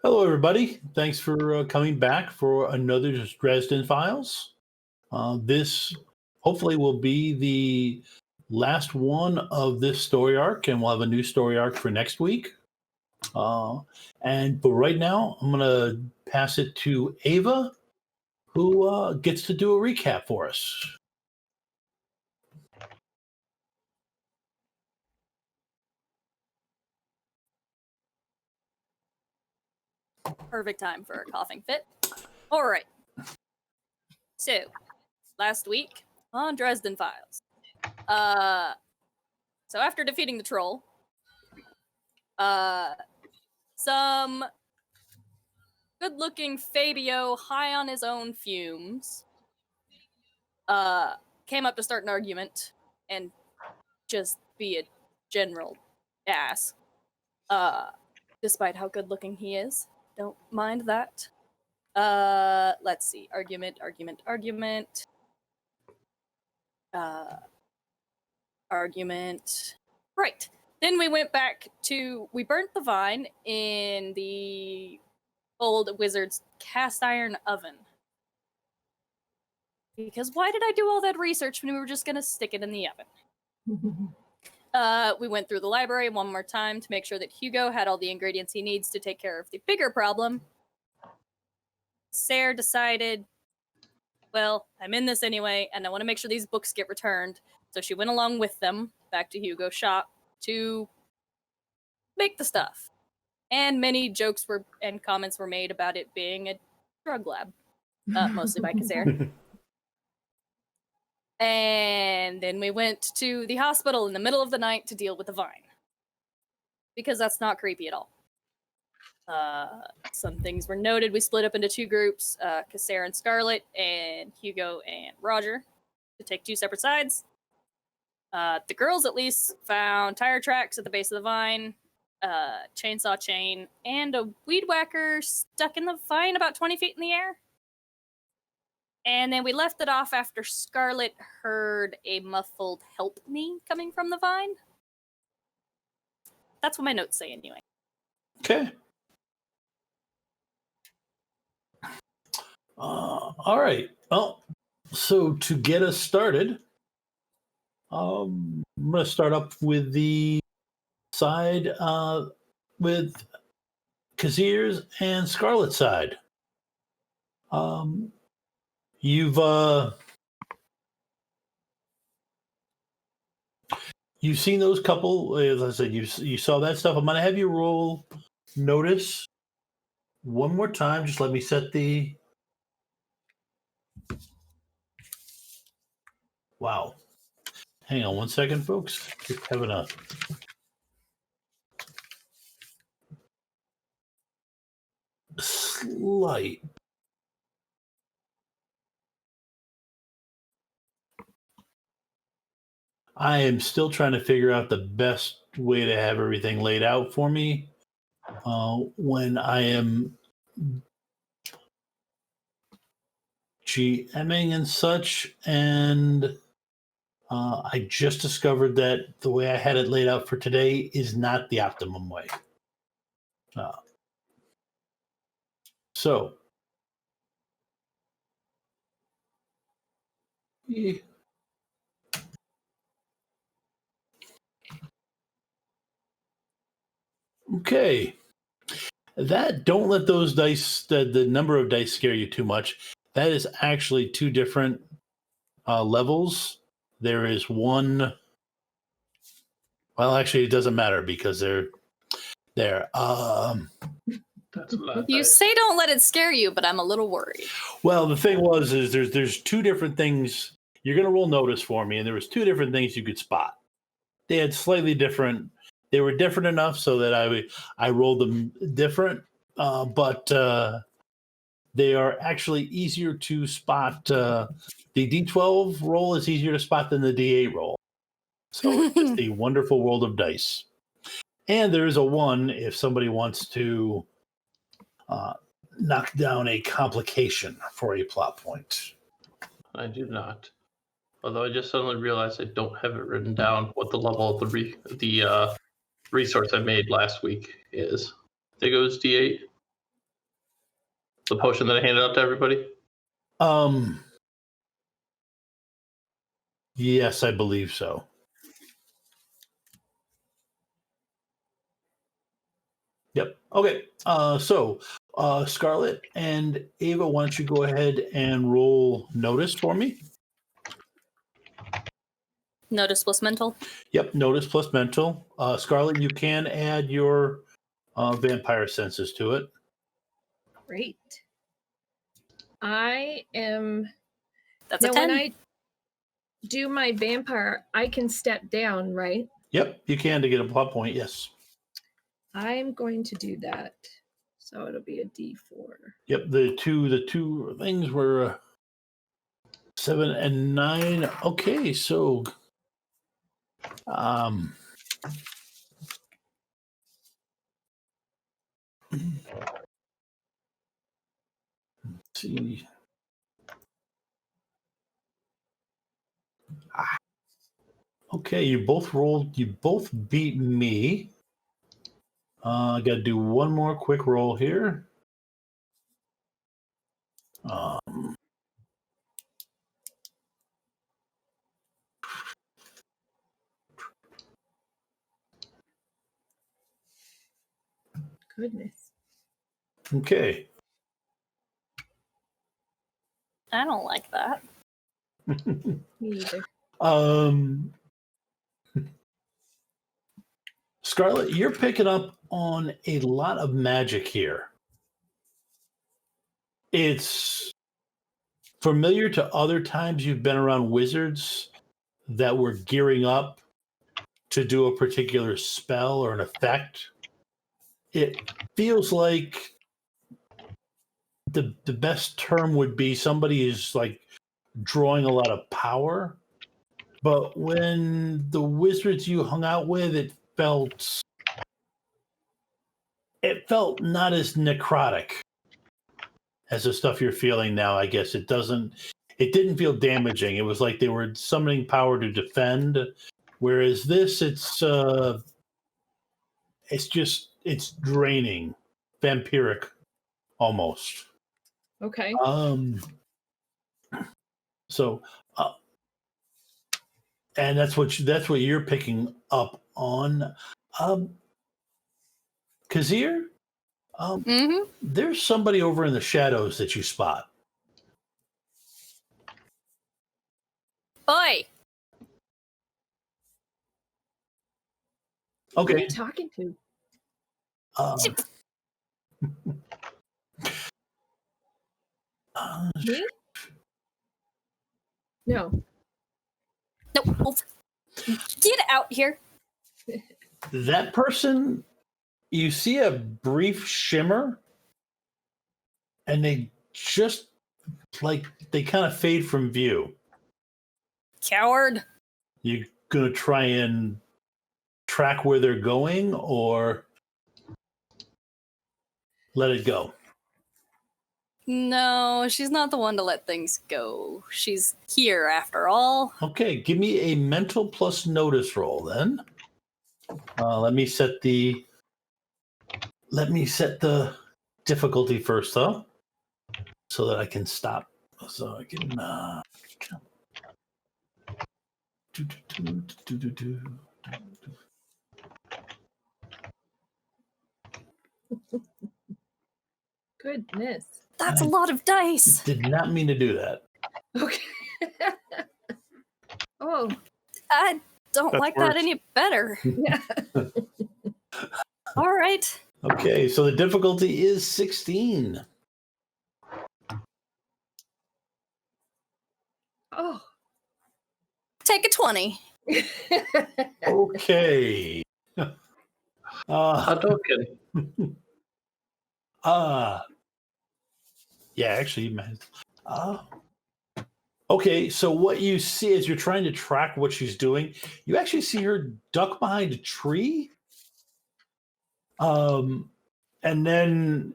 Hello, everybody. Thanks for coming back for another Dresden Files. This hopefully will be the last one of this story arc, and we'll have a new story arc for next week. But right now, I'm going to pass it to Ava, who gets to do a recap for us. Perfect time for a coughing fit. All right. So, last week on Dresden Files. So after defeating the troll, some good-looking Fabio, high on his own fumes, came up to start an argument and just be a general ass. Despite how good-looking he is. Don't mind that. Let's see. Argument. Right. Then we went back to... We burnt the vine in the old wizard's cast iron oven. Because why did I do all that research when we were just gonna stick it in the oven? We went through the library one more time to make sure that Hugo had all the ingredients he needs to take care of the bigger problem. Sarah decided, well, I'm in this anyway, and I want to make sure these books get returned. So she went along with them back to Hugo's shop to make the stuff. And many jokes and comments were made about it being a drug lab, mostly by Kazare. And then we went to the hospital in the middle of the night to deal with the vine. Because that's not creepy at all. Some things were noted. We split up into two groups, Kazare and Scarlet, and Hugo and Roger, to take two separate sides. The girls, at least, found tire tracks at the base of the vine, chainsaw chain, and a weed whacker stuck in the vine about 20 feet in the air. And then we left it off after Scarlet heard a muffled "help me" coming from the vine. That's what my notes say, anyway. Okay. All right. Well, so to get us started, I'm going to start up with the side with Kazare's and Scarlet's side. You've seen those couple. As I said, you saw that stuff. I'm going to have you roll notice one more time. Just let me set the... Wow. Hang on one second, folks. Just having a... slight... I am still trying to figure out the best way to have everything laid out for me when I am GMing and such, and I just discovered that the way I had it laid out for today is not the optimum way. So, yeah. Okay. Don't let those dice, the number of dice scare you too much. That is actually two different levels. There is one... Well, actually, it doesn't matter because they're there. You say don't let it scare you, but I'm a little worried. Well, the thing is there's two different things. You're going to roll notice for me, and there was two different things you could spot. They had slightly different... They were different enough so that I rolled them different, but they are actually easier to spot. The D12 roll is easier to spot than the D8 roll. So it's just the wonderful world of dice. And there is a 1 if somebody wants to knock down a complication for a plot point. I do not. Although I just suddenly realized I don't have it written down what the level of the resource I made last week is. I think it was D8. The potion that I handed out to everybody? Yes, I believe so. Yep. Okay. So Scarlet and Ava, why don't you go ahead and roll notice for me? Notice plus mental. Yep. Notice plus mental. Scarlet, you can add your vampire senses to it. Great. I am. That's Now, a 10. when I do my vampire, I can step down, right? Yep, you can to get a plot point. Yes. I'm going to do that. So it'll be a D4. Yep. The two things were 7 and 9. Okay, so let's see. Okay, you both rolled. You both beat me. I got to do one more quick roll here. Goodness. Okay. I don't like that. Me either. Scarlet, you're picking up on a lot of magic here. It's familiar to other times you've been around wizards that were gearing up to do a particular spell or an effect. It feels like the best term would be somebody is like drawing a lot of power. But when the wizards you hung out with, it felt not as necrotic as the stuff you're feeling now. I guess it didn't feel damaging. It was like they were summoning power to defend. Whereas this, it's draining, vampiric almost. Okay. So, and that's what you're picking up on. Kazir, there's somebody over in the shadows that you spot. Oi! Who are Okay. you talking to? Me? No. No. Get out here. That person, you see a brief shimmer, and they just they kind of fade from view. Coward. You gonna try and track where they're going, or let it go? No, she's not the one to let things go. She's here after all. Okay, give me a mental plus notice roll then. Let me set the difficulty first, though, so that I can stop. So I can. Goodness. That's a lot of dice. Did not mean to do that. Okay. Oh. I don't That's like worse. that any better. Yeah. All right. Okay, so the difficulty is 16. Oh. Take a 20. Okay. Hadouken. Yeah, actually, man. Okay, so what you see as you're trying to track what she's doing, you actually see her duck behind a tree. And then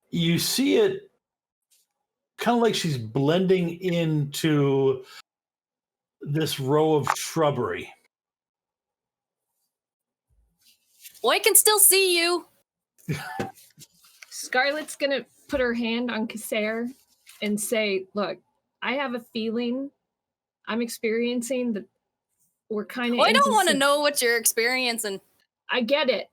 you see it kind of like she's blending into this row of shrubbery. Well, I can still see you. Scarlet's gonna put her hand on Kasser and say, look, I have a feeling I'm experiencing that we're kind of... Well, I don't want to know what you're experiencing. I get it,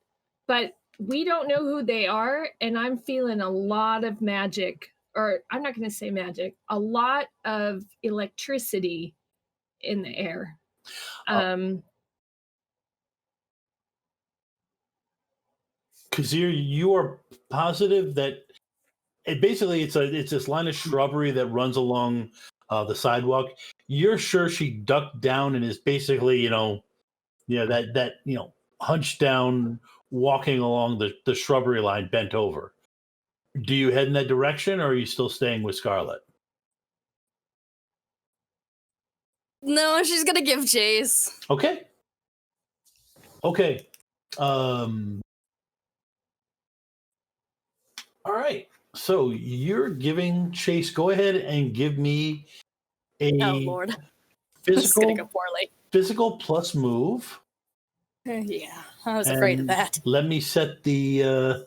but we don't know who they are, and I'm feeling a lot of magic, or I'm not going to say magic, a lot of electricity in the air. Because you are positive that it's this line of shrubbery that runs along the sidewalk. You're sure she ducked down and is basically, that hunched down, walking along the shrubbery line, bent over. Do you head in that direction, or are you still staying with Scarlet? No, she's gonna give chase. Okay. All right. So you're giving chase. Go ahead and give me a Oh Lord, this is gonna go poorly. Physical plus move. Yeah, I was afraid of that. Let me set the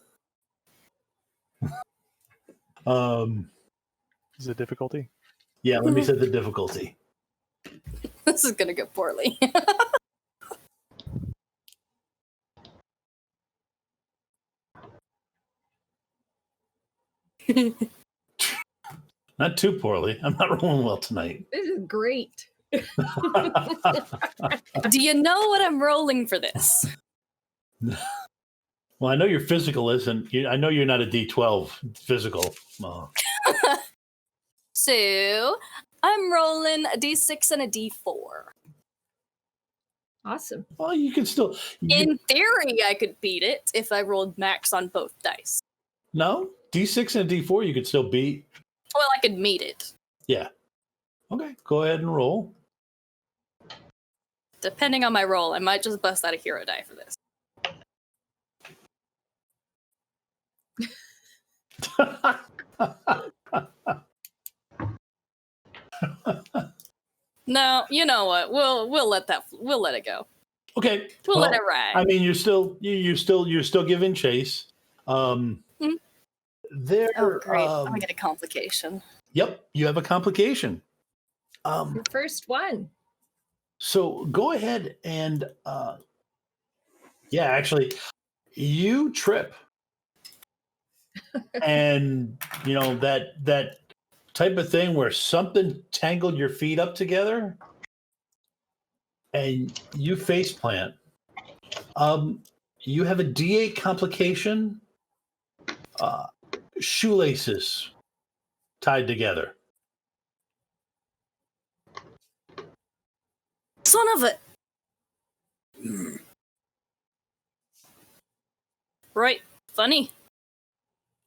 Is it difficulty? Yeah, let me set the difficulty. This is gonna go poorly. Not too poorly. I'm not rolling well tonight. This is great. Do you know what I'm rolling for this? Well, I know your physical isn't. I know you're not a D12 physical. So I'm rolling a D6 and a D4. Awesome. Well, you can still. In theory, I could beat it if I rolled max on both dice. No, D6 and D4 you could still beat. Well, I could meet it. Yeah. Okay, go ahead and roll. Depending on my roll, I might just bust out a hero die for this. No, you know what? We'll let it go. Okay. We'll let it ride. I mean, you're still giving chase. There. Oh, great! I'm gonna get a complication. Yep, you have a complication. Your first one. So go ahead and actually, you trip, and that type of thing where something tangled your feet up together, and you face plant. You have a D8 complication. Shoelaces tied together. Son of a... Right. Funny.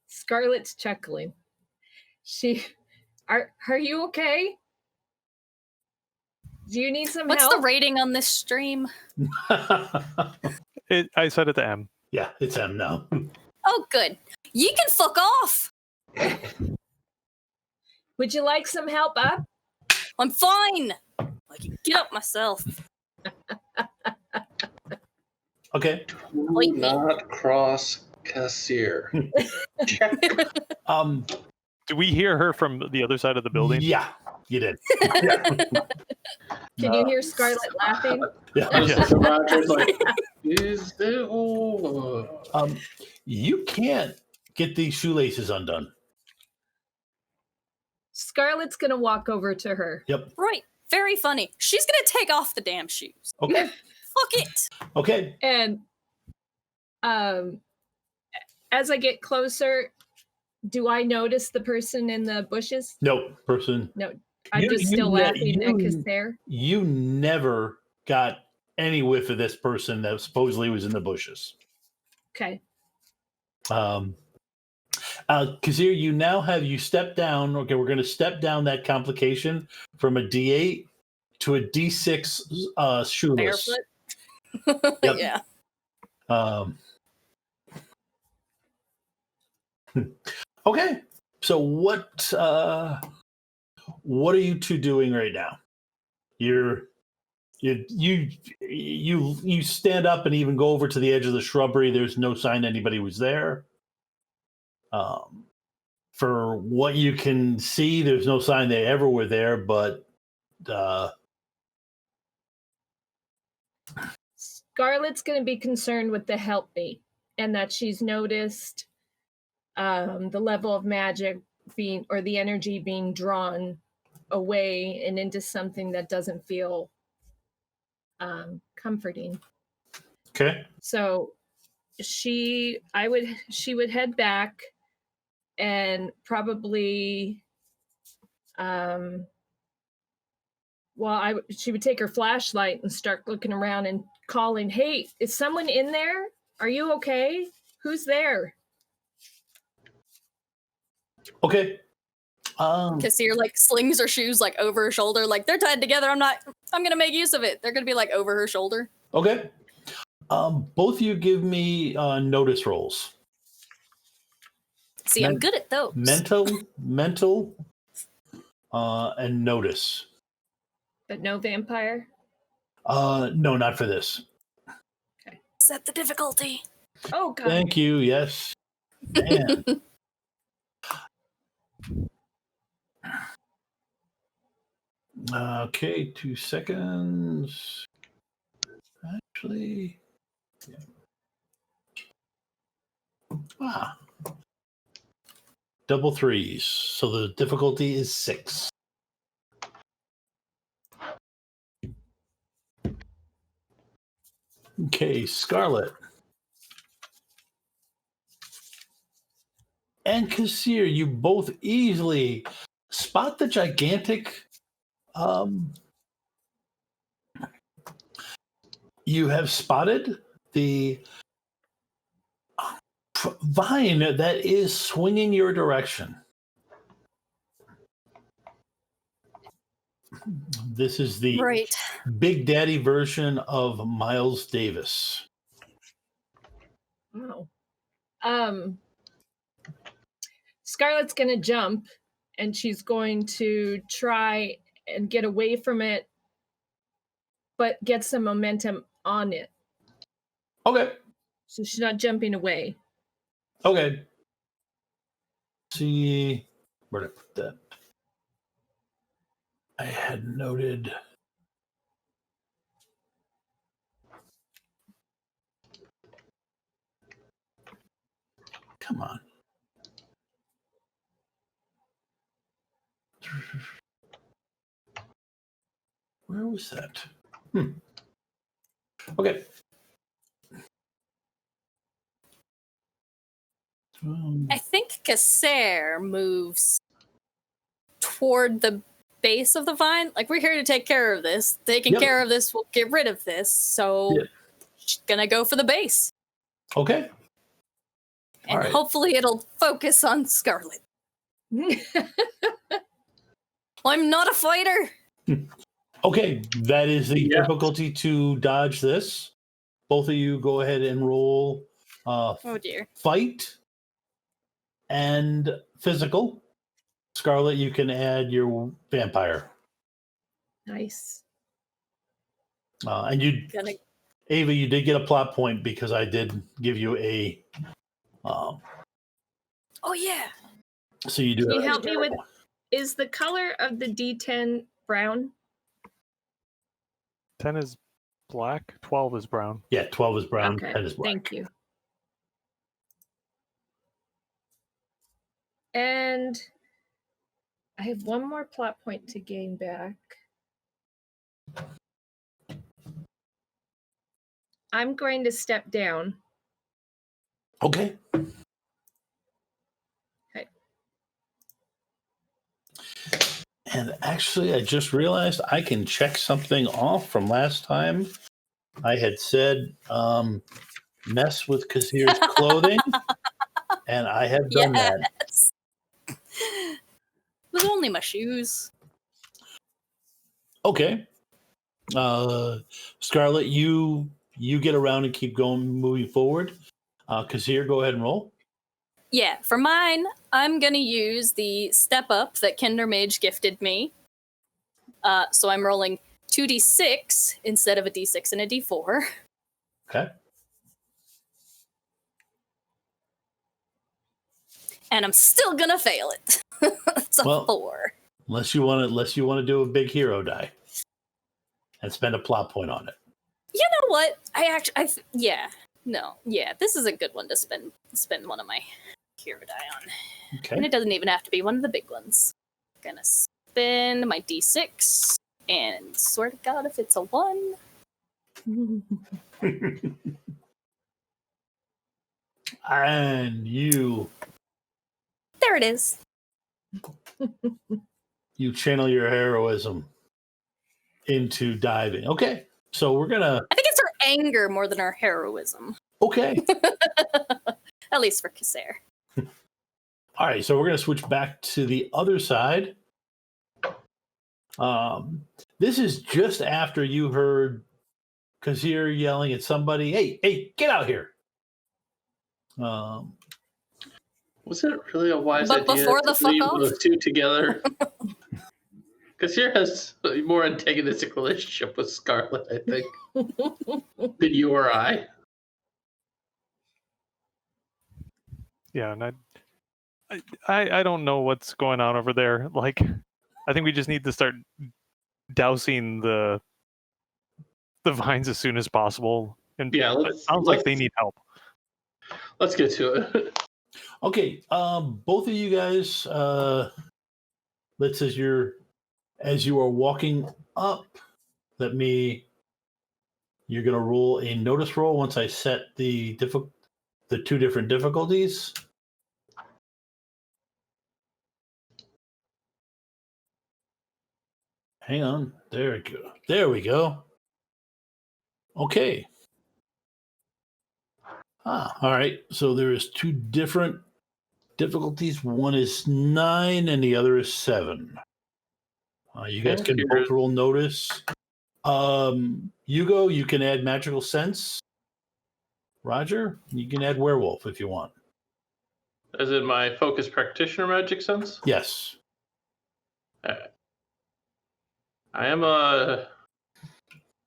Scarlet's chuckling. Are you okay? Do you need some What's help? the rating on this stream? I set it to M. Yeah, it's M now. Oh, good. You can fuck off. Would you like some help up? I'm fine. I can get up myself. Okay. Do not cross Cassier. Check. Do we hear her from the other side of the building? Yeah, you did. Can you hear Scarlet laughing? Yeah. Roger's like, is it over? You can't get these shoelaces undone. Scarlet's gonna walk over to her. Yep. Right. Very funny. She's gonna take off the damn shoes. Okay. Fuck it. Okay. And as I get closer, do I notice the person in the bushes? No, person. No. I'm just still laughing at Kasser. You never got any whiff of this person that supposedly was in the bushes. Okay. Kazir, you step down. Okay, we're going to step down that complication from a D8 to a D6 shoeless. Barefoot. Yep. Yeah. Okay, so what are you two doing right now? You stand up and even go over to the edge of the shrubbery. There's no sign anybody was there. for what you can see, there's no sign they ever were there, but Scarlett's going to be concerned with the help me, and that she's noticed the level of magic being, or the energy being drawn away and into something that doesn't feel comforting. okay. So she would head back and probably she would take her flashlight and start looking around and calling, "Hey, is someone in there? Are you okay? Who's there?" Okay. Kassir like slings her shoes like over her shoulder, like they're tied together. I'm gonna make use of it. They're gonna be like over her shoulder. Okay. Both of you give me notice rolls. See, I'm good at those. Mental, and notice. But no vampire? No, not for this. Okay. Set the difficulty. Oh, God. Thank you. Yes. Man. Okay, 2 seconds. Actually, yeah. Double threes. So the difficulty is 6. Okay, Scarlet. And Kassir, you both easily spot the gigantic you have spotted the vine that is swinging your direction. This is the Big Daddy version of Miles Davis. Wow. Scarlett's going to jump, and she's going to try and get away from it, but get some momentum on it. Okay. So she's not jumping away. Okay. See, where did I put that? I had noted. Come on. Where was that? Okay. I think Kassir moves toward the base of the vine. Like, we're here to take care of this. Taking care of this will get rid of this. So she's gonna go for the base. Okay. And hopefully it'll focus on Scarlet. I'm not a fighter. Okay, that is the difficulty to dodge this. Both of you go ahead and roll oh dear. Fight and physical. Scarlet, you can add your vampire. Nice. And Ava, you did get a plot point because I did give you a oh yeah. So you do. Can you help me with? Is the color of the D10 brown? 10 is black. 12 is brown. Yeah, 12 is brown. Okay. 10 is black. Thank you. And I have one more plot point to gain back. I'm going to step down. Okay. And actually, I just realized I can check something off from last time. I had said mess with Kassir's clothing, and I have done that. It was only my shoes. Okay. Scarlet, you get around and keep going, moving forward. Kassir, go ahead and roll. Yeah, for mine, I'm going to use the step up that Kinder Mage gifted me. So I'm rolling 2d6 instead of a d6 and a d4. Okay. and I'm still gonna fail it. It's a 4. Unless you want to do a big hero die and spend a plot point on it. You know what? This is a good one to spend one of my hero die on. Okay. And it doesn't even have to be one of the big ones. I'm gonna spend my D6 and swear to God if it's a 1. And there it is. You channel your heroism into diving. Okay. So we're gonna. I think it's her anger more than her heroism. Okay. At least for Kasser. All right. So we're gonna switch back to the other side. This is just after you heard Kasser yelling at somebody, "Hey, get out here!" Was it really a wise But idea before to to fuck leave off? those two together? Kasser has a more antagonistic relationship with Scarlet, I think, than you or I. Yeah, and I don't know what's going on over there. Like, I think we just need to start dousing the vines as soon as possible. And Yeah, it sounds like they need help. Let's get to it. Okay. Both of you guys. Let's as you are walking up. You're gonna roll a notice roll once I set the two different difficulties. Hang on. There we go. There we go. Okay. All right. So there is two different difficulties. One is 9 and the other is 7. You guys can both roll notice. Hugo, you can add magical sense. Roger, you can add werewolf if you want. Is it my focus practitioner magic sense? Yes. I am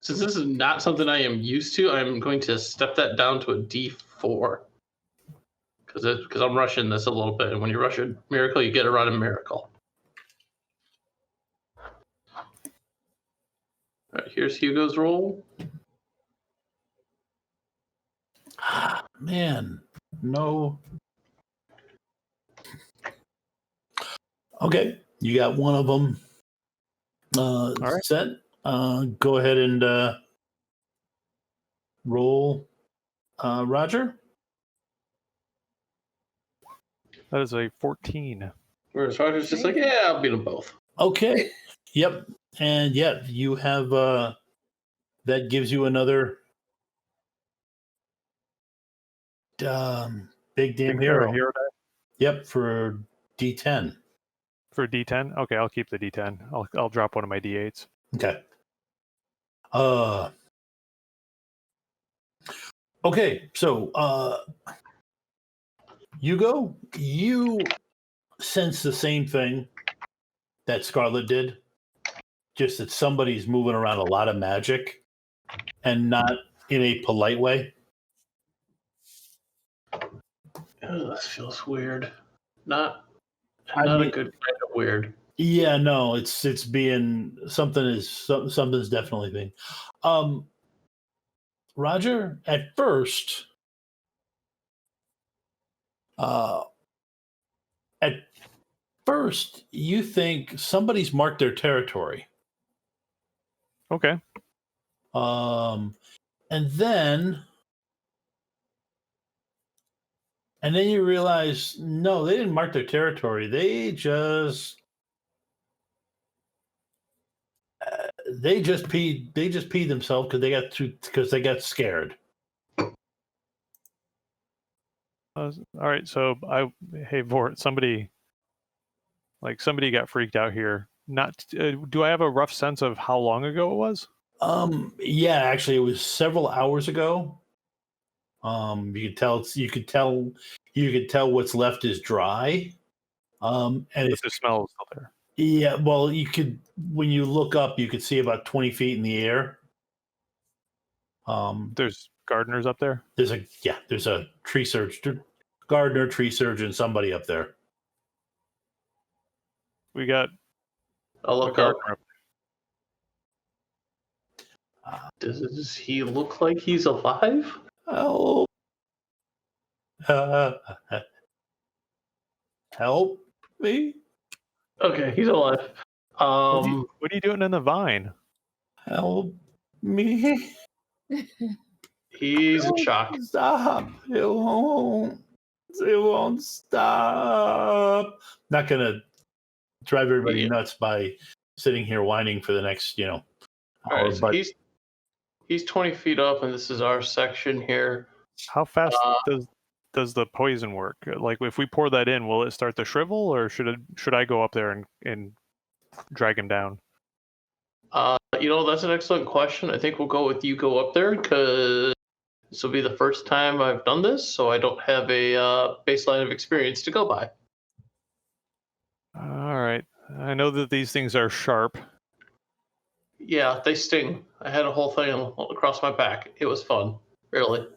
since this is not something I am used to, I'm going to step that down to a D4. Because I'm rushing this a little bit, and when you rush a miracle, you get around a miracle. All right, here's Hugo's roll. Man, no. Okay, you got one of them right. set. Go ahead and roll, Roger. That is a 14. Whereas Roger's just like, yeah, I'll beat them both. Okay. Yep. And yeah, you have that gives you another big damn hero. Yep, for D10. For D10? Okay, I'll keep the D10. I'll drop one of my D8s. Okay. Okay, so Hugo, you sense the same thing that Scarlet did, just that somebody's moving around a lot of magic and not in a polite way. Oh, this feels weird. Not a good kind of weird. Yeah, no, it's being something's definitely being. Roger, at first, you think somebody's marked their territory. Okay. And then you realize, no, they didn't mark their territory. They just peed themselves because they got scared. All right, so hey Vort, somebody got freaked out here. Not do I have a rough sense of how long ago it was? Yeah, actually it was several hours ago. You could tell what's left is dry. And But the smell is still there. Yeah, well, when you look up, you could see about 20 feet in the air. There's gardeners up there. There's a tree search gardener, tree surgeon, somebody up there. We got I'll a look up. gardener up. Does he look like he's alive? Help. Help me. Okay, he's alive. What are you doing in the vine? Help me. He's in shock. Stop. It won't stop. Not going to drive everybody nuts by sitting here whining for the next, All hour. right, so But he's 20 feet up, and this is our section here. How fast does the poison work? Like, if we pour that in, will it start to shrivel, or should I go up there and drag him down? That's an excellent question. I think we'll go with you go up there because this will be the first time I've done this, so I don't have a baseline of experience to go by. All right. I know that these things are sharp. Yeah, they sting. I had a whole thing across my back. It was fun, really.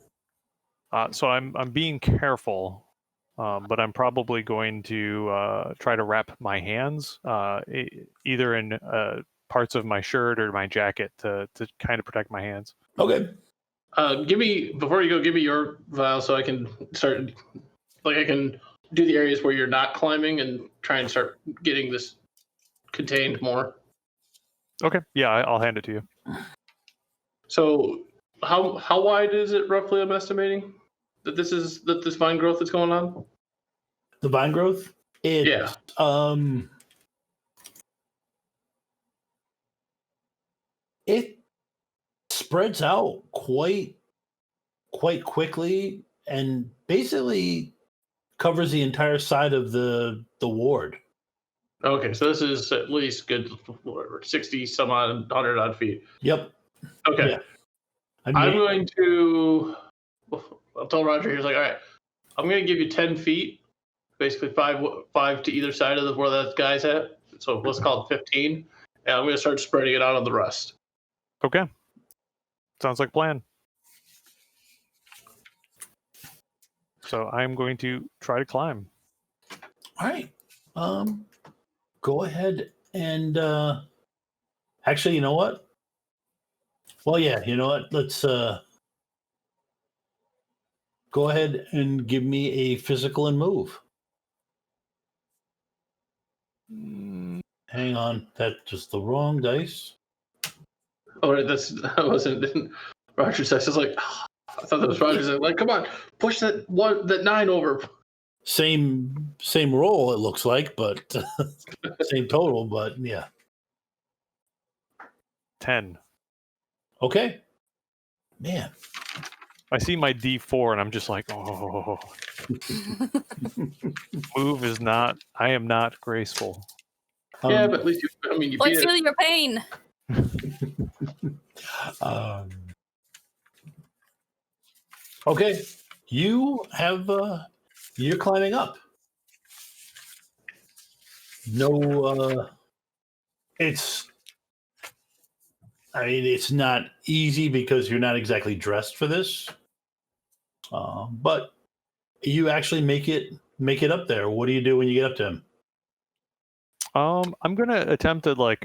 So I'm being careful, but I'm probably going to try to wrap my hands either in parts of my shirt or my jacket to kind of protect my hands. okay. Before you go, give me your vial so I can start. Like, I can do the areas where you're not climbing and try and start getting this contained more. Okay. Yeah, I'll hand it to you. So, how wide is it roughly? I'm estimating that this vine growth is going on. The vine growth? Yeah. It spreads out quite quickly and basically covers the entire side of the ward. Okay, so this is at least good, whatever, 60 some odd, 100 odd feet. Yep. Okay. Yeah. I'm going to. I'll tell Roger. He's like, all right, I'm going to give you 10 feet, basically five to either side of where that guy's at. So let's call it 15, and I'm going to start spreading it out on the rest. Okay. Sounds like a plan. So I'm going to try to climb. All right. Go ahead and actually, you know what? Well, yeah, you know what? Let's go ahead and give me a physical and move. Hang on, that's just the wrong dice. Oh, right, that wasn't Roger's dice. I was like, oh, I thought that was Roger's. Like, come on, push that 9 over. Same roll, it looks like, but same total, but yeah. 10. Okay. Man. I see my D4 and I'm just like, oh. Move is not. I am not graceful. Yeah, but at least you I beat feel it. your pain. Okay. You have you're climbing up. No it's not easy because you're not exactly dressed for this. But you actually make it up there. What do you do when you get up to him? I'm gonna attempt to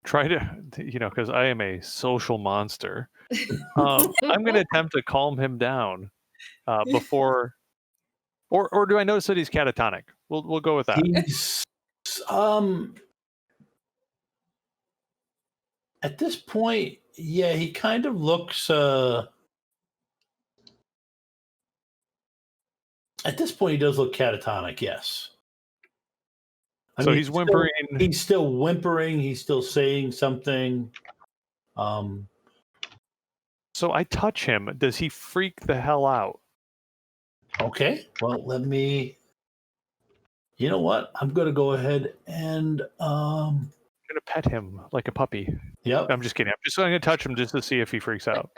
try to, because I am a social monster. I'm gonna attempt to calm him down before, or do I notice that he's catatonic? We'll go with that. He's at this point, yeah, he kind of looks at this point he does look catatonic, yes. So he's whimpering. He's still whimpering, he's still saying something. So I touch him. Does he freak the hell out? Okay. Well, you know what? I'm gonna go ahead and I'm gonna pet him like a puppy. Yep. I'm just kidding. I'm just going to touch him just to see if he freaks out.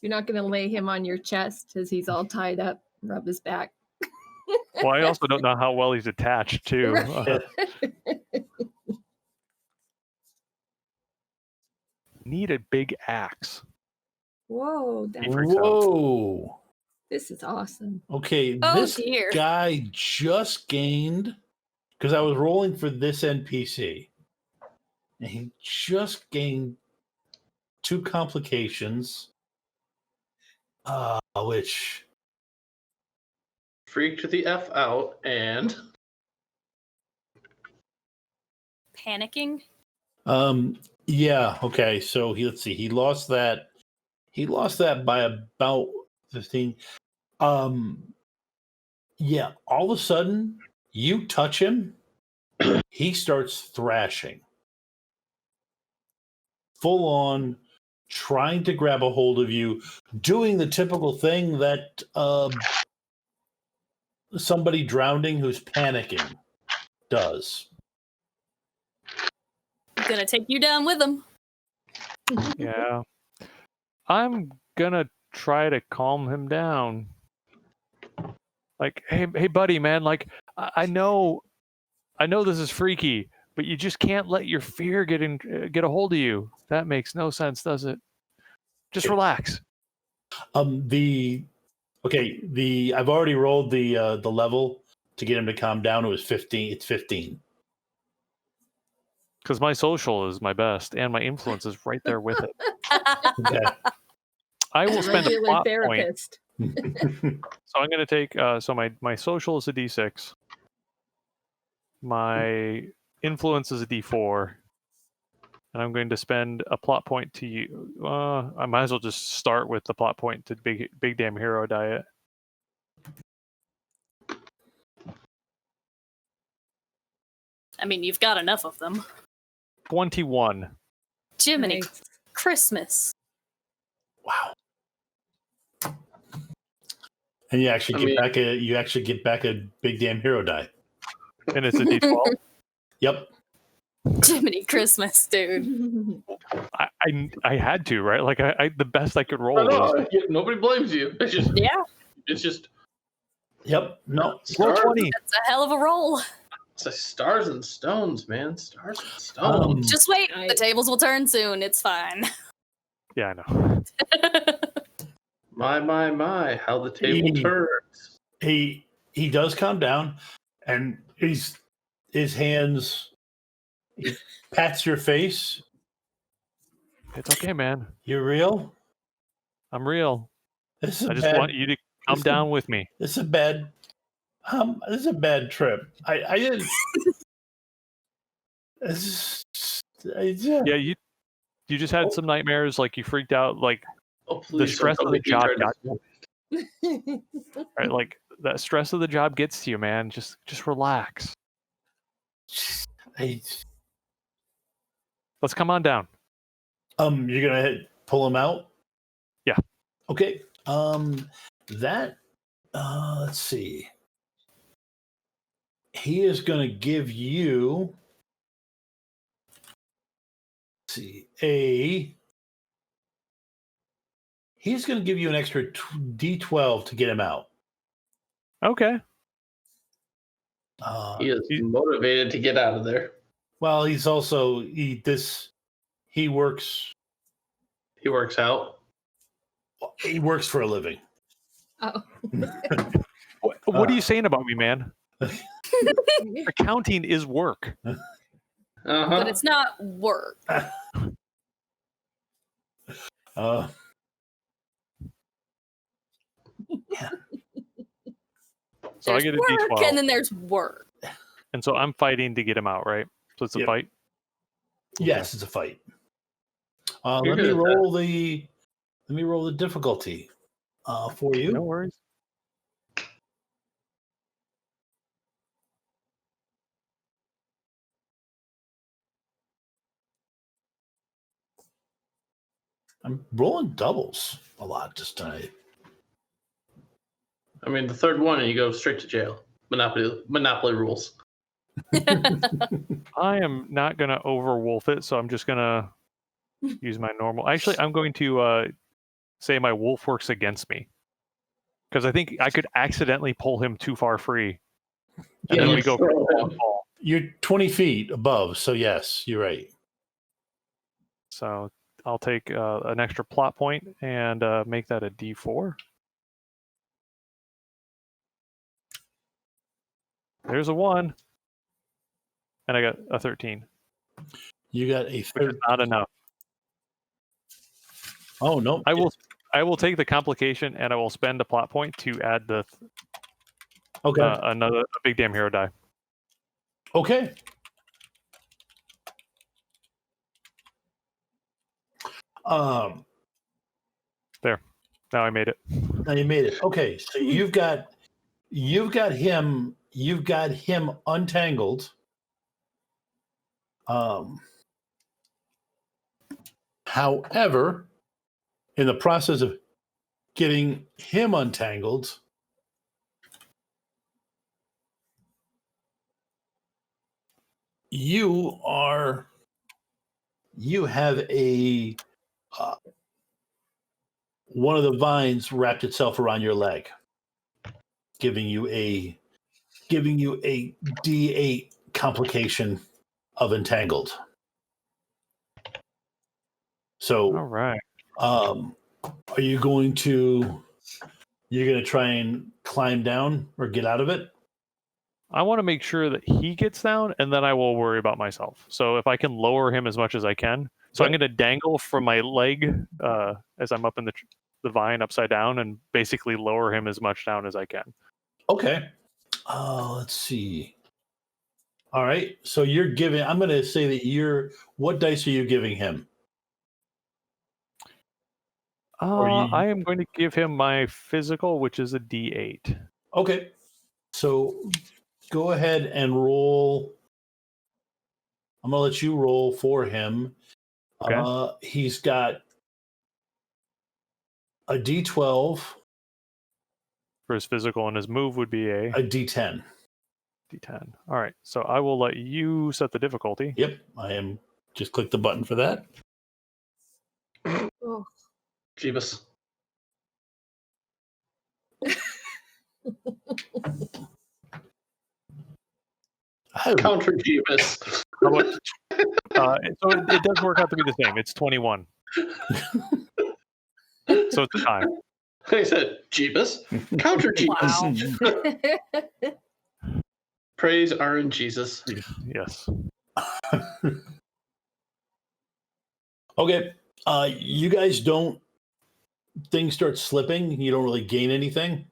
You're not going to lay him on your chest as he's all tied up, rub his back. Well, I also don't know how well he's attached too. Need a big axe. Whoa. He freaks out. Whoa. This is awesome. Okay, Oh, this dear. guy just gained, because I was rolling for this NPC, and he just gained 2 complications, which Freaked the F out and Panicking. yeah, okay, so let's see, he lost that by about 15. Yeah, all of a sudden you touch him, he starts thrashing, full on trying to grab a hold of you, doing the typical thing that somebody drowning who's panicking does. Gonna take you down with him. Yeah. I'm gonna try to calm him down. Like, hey, buddy, man. Like, I know this is freaky, but you just can't let your fear get a hold of you. That makes no sense, does it? Just relax. I've already rolled the level to get him to calm down. It was 15. It's 15. Because my social is my best, and my influence is right there with it. Okay. I will spend a Regular plot point. therapist. So I'm going to take. So my social is a D6. My influence is a D4, and I'm going to spend a plot point to you. I might as well just start with the plot point to big damn hero diet. I mean, you've got enough of them. 21. Jiminy Nice. Christmas. Wow. And you actually get back a big damn hero die. And it's a D12. Yep. Jiminy Christmas, dude. I had to, right? Like I the best I could roll no, was nobody blames you. Yeah, It's just Yep. No. roll stars, 20. that's a hell of a roll. it's like stars and stones, man. Stars and stones. Just wait. I- The tables will turn soon. It's fine. Yeah, I know. My, how the table turns. He does calm down, and his hands, he pats your face. It's okay, man. You're real. I'm real. This is I just want you to come down with me. This is a bad. This is a bad trip. I didn't. Yeah, you just had some nightmares. Like you freaked out. Like Oh, the please stress don't of the tell me he job tried got you. Right? Like that stress of the job gets to you, man. Just relax. Let's come on down. You're gonna pull him out. Yeah. Okay. That. Let's see. He is gonna give you. Let's see He's gonna give you an extra D12 to get him out. Okay. He is motivated to get out of there. Well, he's also he works. He works out. He works for a living. Oh. What are you saying about me, man? Accounting is work. But it's not work. Yeah. So There's I get a work, D12. and then there's work. And so I'm fighting to get him out, right? So it's a Yep. fight. Yes, it's a fight. You're Let me good at roll the difficulty for you. No worries. I'm rolling doubles a lot this tonight. I mean, the third one, and you go straight to jail. Monopoly rules. I am not going to overwolf it, so I'm just going to use my normal. Actually, I'm going to say my wolf works against me. Because I think I could accidentally pull him too far free. And Yeah, then you we go for throw a long him. fall. You're 20 feet above, so yes, you're right. So I'll take an extra plot point and make that a D4. There's a 1. And I got a 13. You got a Which is third. not enough. Oh no! I will take the complication and I will spend a plot point to add the Okay. a big damn hero die. Okay. There. Now I made it. Now you made it. Okay, so you've got him untangled. However, in the process of getting him untangled, you have a one of the vines wrapped itself around your leg, giving you a D8 complication of entangled. So, All right. are you going to try and climb down or get out of it? I want to make sure that he gets down, and then I will worry about myself. So if I can lower him as much as I can. So I'm Yep. going to dangle from my leg as I'm up in the vine upside down and basically lower him as much down as I can. Okay. Let's see. All right. So you're giving. I'm going to say that what dice are you giving him? I am going to give him my physical, which is a D8. Okay. So go ahead and roll. I'm going to let you roll for him. Okay. He's got a D12, For his physical, and his move would be a a D10. D10. All right. So I will let you set the difficulty. Yep. I am. Just click the button for that. Oh. Jeebus. Counter Jeebus. So it does work out to be the same. It's 21. So it's a tie. I said Jeebus. Counter Jeebus. Wow. Praise Aaron Jesus. Yes. Okay. You guys don't. Things start slipping. You don't really gain anything.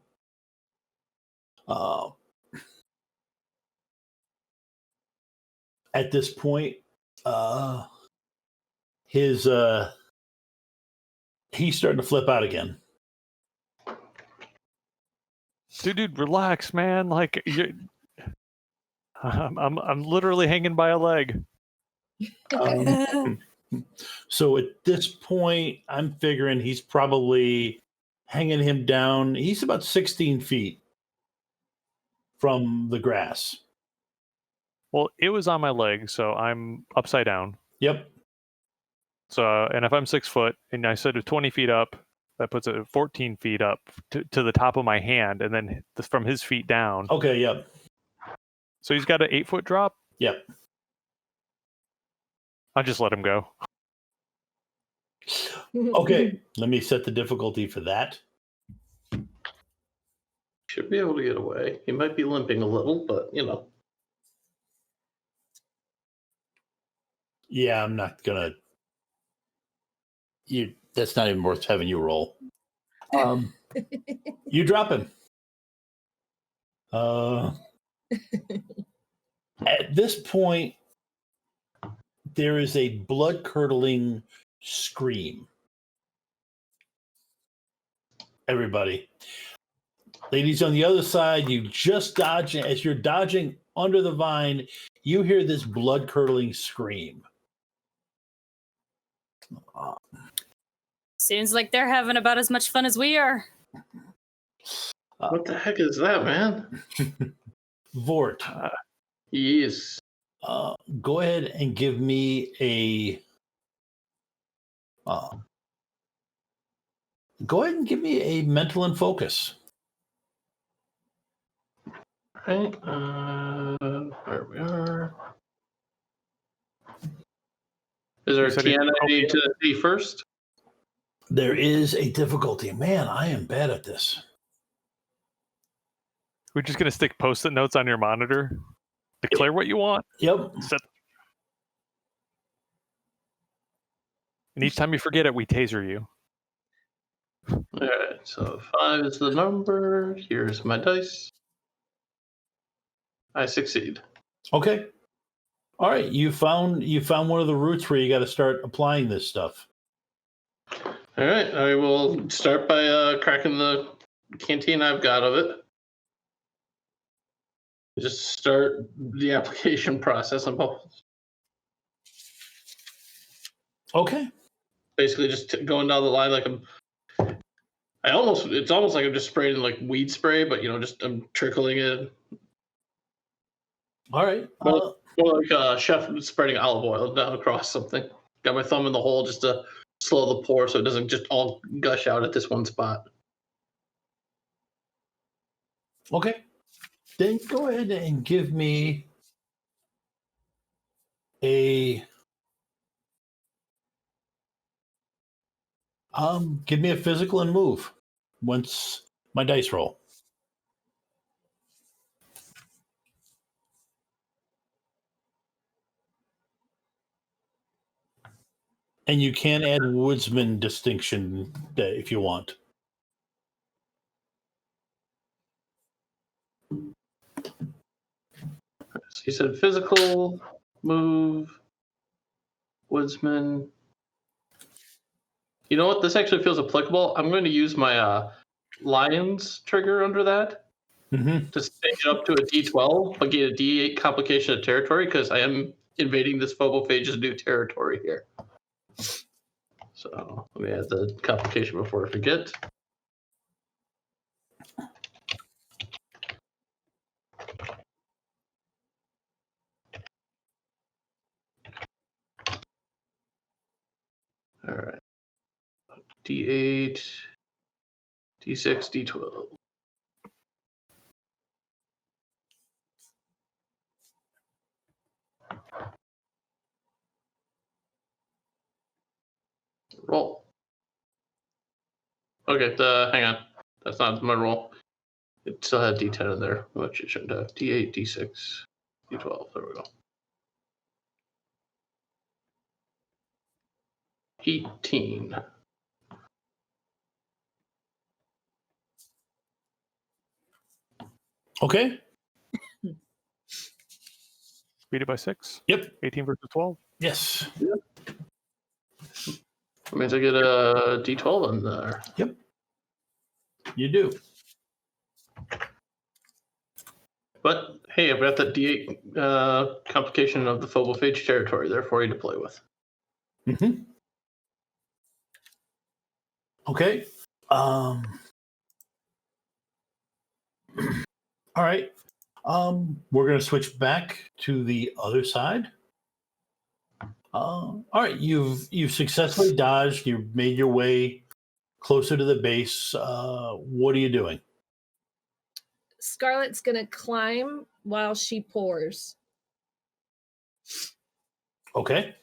At this point, he's starting to flip out again. Dude, relax, man. Like I'm literally hanging by a leg. So at this point, I'm figuring he's probably hanging him down. He's about 16 feet from the grass. Well, it was on my leg, so I'm upside down. Yep. So, and if I'm 6 foot, and I said 20 feet up, that puts it 14 feet up to the top of my hand, and then from his feet down. Okay. Yep. So he's got an 8-foot drop. Yep. I'll just let him go. Okay. Let me set the difficulty for that. Should be able to get away. He might be limping a little, but you know. Yeah, I'm not gonna. That's not even worth having you roll. You drop him. At this point, there is a blood-curdling scream. Everybody, ladies on the other side, you just dodging. As you're dodging under the vine, you hear this blood-curdling scream. Seems like they're having about as much fun as we are. What the heck is that, man? Vort, Yes. go ahead and give me a. Go ahead and give me a mental and focus. Right. Where we are. Is there a said TN I it's need to see first? There is a difficulty. Man, I am bad at this. We're just gonna stick post-it notes on your monitor. Declare what you want. Yep. And each time you forget it, we taser you. All right, so 5 is the number. Here's my dice. I succeed. Okay. All right. You found one of the routes where you got to start applying this stuff. All right, I will start by cracking the canteen I've got of it. Just start the application process. I'm Okay. basically just going down the line like it's almost like I'm just spraying like weed spray, but just I'm trickling it. All right. More like a chef spreading olive oil down across something. Got my thumb in the hole just to slow the pour so it doesn't just all gush out at this one spot. Okay. Then go ahead and give me a physical and move once my dice roll. And you can add woodsman distinction if you want. So you said physical, move, woodsman. You know what? This actually feels applicable. I'm going to use my Lions trigger under that to stage it up to a D12, but get a D8 complication of territory because I am invading this phobophage's new territory here. So let me add the complication before I forget. All right. D8, D6, D12. Roll. Okay, hang on. That's not my roll. It still had D10 in there, which it shouldn't have. D8, D6, D12. There we go. 18. Okay. Beat it by 6. Yep. 18 versus 12. Yes. That means I get a D12 in there. Yep. You do. But hey, I've got that D8 complication of the phobophage territory there for you to play with. Okay. All right. We're going to switch back to the other side. All right. You've successfully dodged. You've made your way closer to the base. What are you doing? Scarlett's gonna climb while she pours. Okay.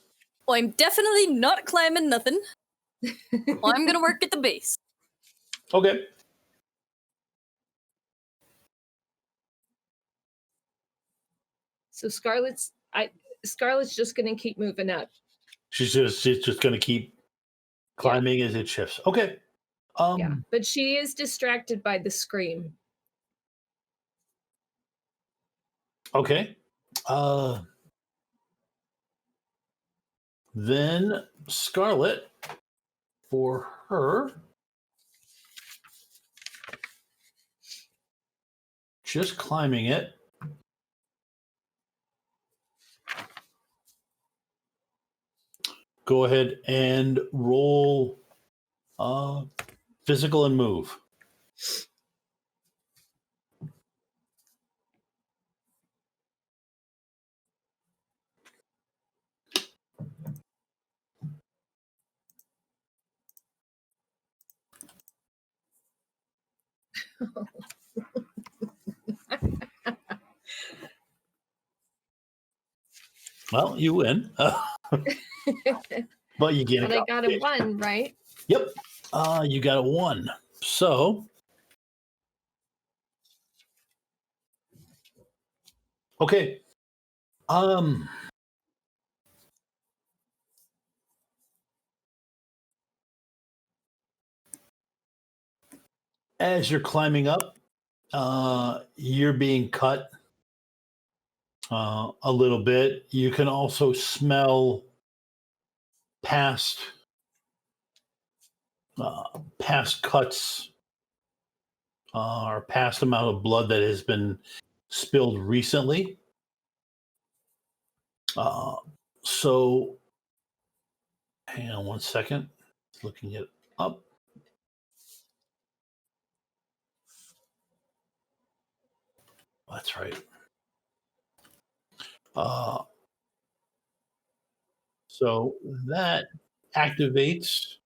Well, I'm definitely not climbing nothing. Well, I'm gonna work at the base. Okay. So Scarlett's just gonna keep moving up. She's just going to keep climbing as it shifts. Okay. Yeah, but she is distracted by the scream. Okay. Then Scarlet, for her, just climbing it. Go ahead and roll physical and move. Well, you win. But you get But I got a 1, right? Yep. You got a 1. So Okay. As you're climbing up, you're being cut a little bit. You can also smell past cuts or past amount of blood that has been spilled recently. So, hang on one second. Looking it up. That's right. So that activates,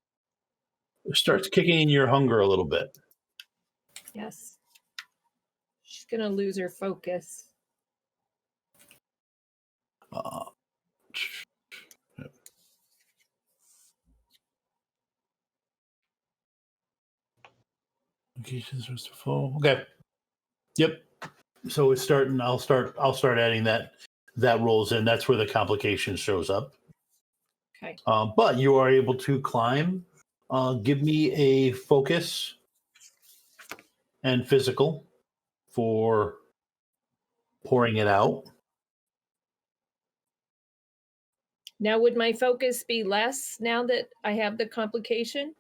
starts kicking in your hunger a little bit. Yes. She's going to lose her focus. Okay. Yep. So it's starting. I'll start adding that rolls in. That's where the complication shows up. Okay. But you are able to climb. Give me a focus and physical for pouring it out. Now, would my focus be less now that I have the complication?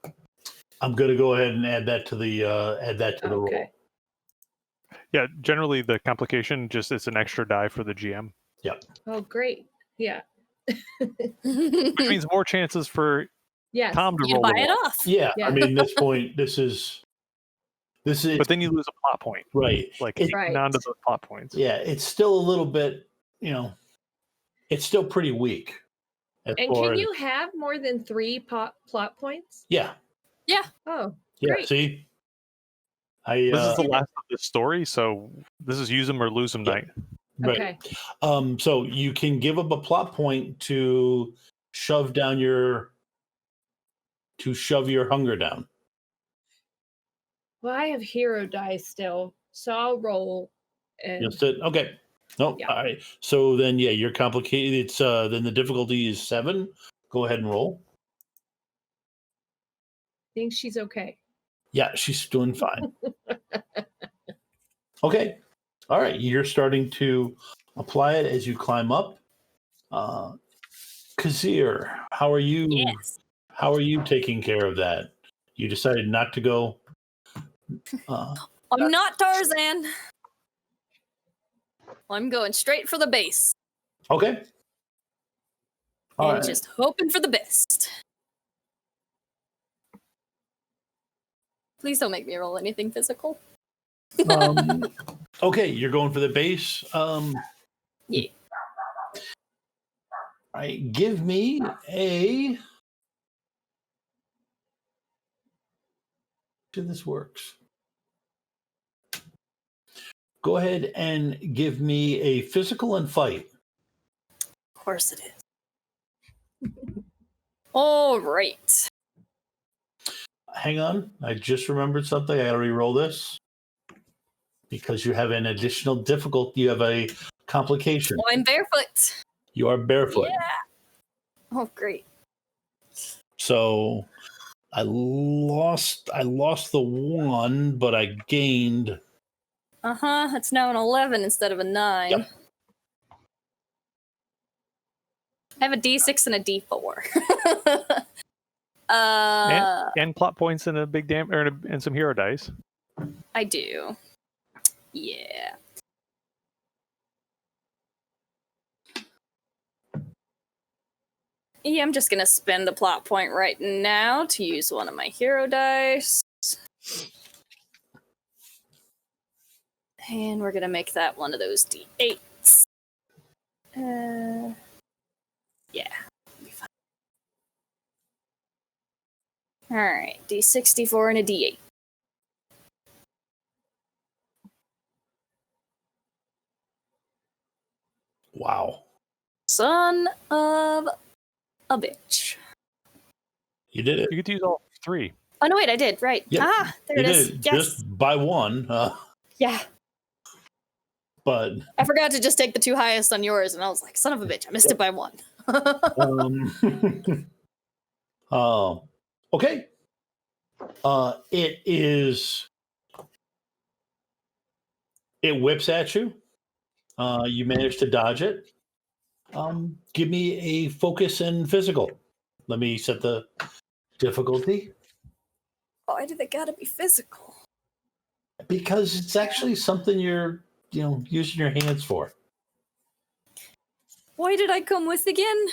I'm going to go ahead and add that to the roll. Okay. Yeah, generally the complication just it's an extra die for the GM. Yep. Oh, great. Yeah. Which means more chances for Yes. Tom to You roll buy the it roll. off. Yeah. Yeah. I mean, this point, this is. But then you lose a plot point. Right. Like Right. none of those plot points. Yeah, it's still a little bit, it's still pretty weak. And can you have more than 3 plot points? Yeah. Oh, Yeah. great. See, This is the last of the story, so this is use them or lose them Yeah. night. right. Okay. So you can give up a plot point to shove your hunger down. Well, I have hero dice still, so I'll roll. And Just it. Okay. No. Yeah. All right. So then, yeah, you're complicated. It's then the difficulty is 7. Go ahead and roll. think she's okay. Yeah, she's doing fine. Okay. All right. You're starting to apply it as you climb up. Kazir, how are you? Yes. How are you taking care of that? You decided not to go. I'm not Tarzan. I'm going straight for the base. Okay. All and right. just hoping for the best. Please don't make me roll anything physical. Okay, you're going for the base. Yeah. All right, give me a. This works. Go ahead and give me a physical and fight. Of course it is. All right. Hang on, I just remembered something. I got to re-roll this because you have an additional difficulty. You have a complication. Well, I'm barefoot. You are barefoot. Yeah. Oh, great. So I lost the 1, but I gained. It's now an 11 instead of a 9. Yep. I have a D6 and a D4. And plot points and a big and some hero dice. I do. Yeah. Yeah, I'm just gonna spend a plot point right now to use one of my hero dice. And we're gonna make that one of those D8s. Yeah. Alright, D64 and a D8. Wow. Son of a bitch. You did it. You get to use all 3. Oh, no, wait, I did. Right. Yep. There You it is. did it Yes. just by 1. Yeah. but I forgot to just take the 2 highest on yours, and I was like, son of a bitch, I missed it by 1. Okay. It is. It whips at you. You manage to dodge it. Give me a focus and physical. Let me set the difficulty Why do they gotta be physical? because it's actually something you're, using your hands for. Why did I come with again?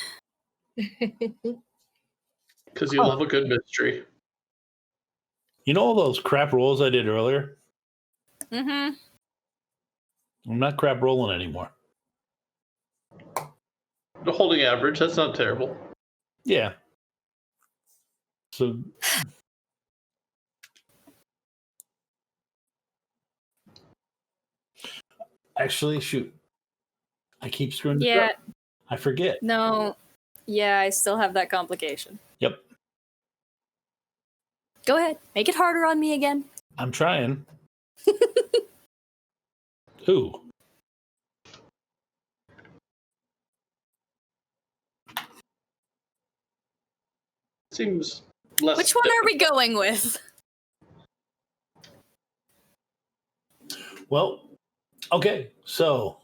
Because you love a good mystery. You know all those crap rolls I did earlier? Mm-hmm. I'm not crap rolling anymore. The holding average, that's not terrible. Yeah. So actually, shoot. I keep screwing this Yeah. up. I forget. No. Yeah, I still have that complication. Yep. Go ahead. Make it harder on me again. I'm trying. Ooh. Seems less. Which one are we going with? Well, okay. So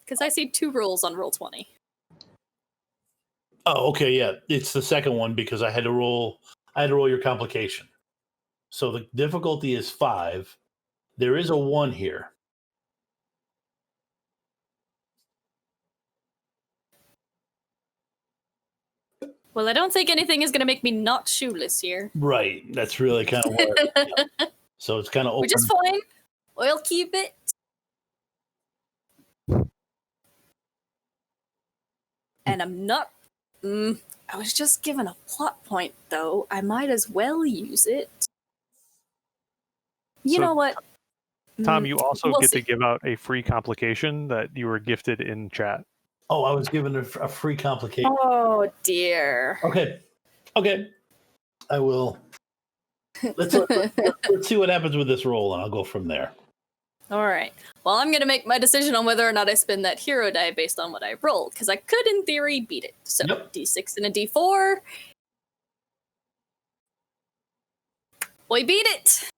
Because I see 2 rolls on roll 20. oh, okay, yeah. It's the second one because I had to roll your complication. So the difficulty is 5. There is a 1 here. Well, I don't think anything is going to make me not shoeless here. Right. That's really kind of what. Yeah. So it's kind of open. Which is fine. We'll keep it. And I'm not... I was just given a plot point, though. I might as well use it. You So, know what? Tom, you also we'll get see. to give out a free complication that you were gifted in chat. Oh, I was given a free complication. Oh, dear. Okay. I will. Let's see what happens with this roll, and I'll go from there. All right. Well, I'm going to make my decision on whether or not I spend that hero die based on what I rolled, because I could, in theory, beat it. So, Yep. D6 and a D4. We beat it!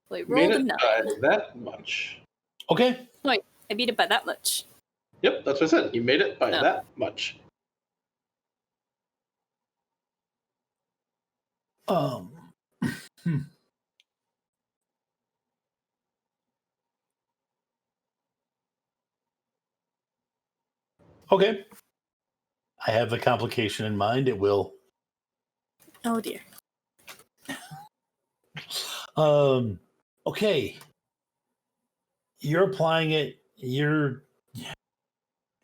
We rolled Made a it 9. by that much. Okay. Wait, I beat it by that much. Yep, that's what I said. You made it by No. that much. Okay. I have the complication in mind. It will. Oh, dear. Okay. You're applying it.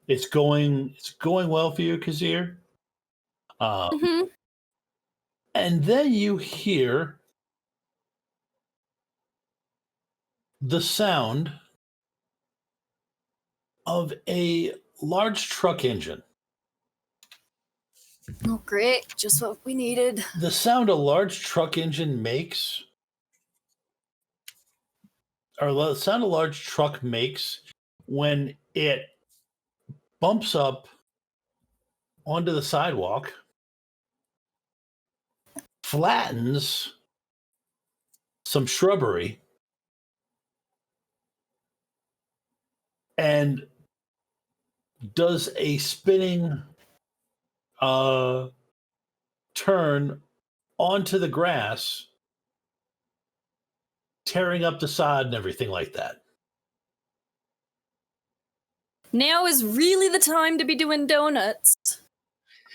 It's going well for you, Kazir. Mm-hmm. And then you hear the sound of a large truck engine. Oh, great. Just what we needed. The sound a large truck engine makes, or the sound a large truck makes when it bumps up onto the sidewalk, flattens some shrubbery, and does a spinning turn onto the grass, tearing up the sod and everything like that. Now is really the time to be doing donuts.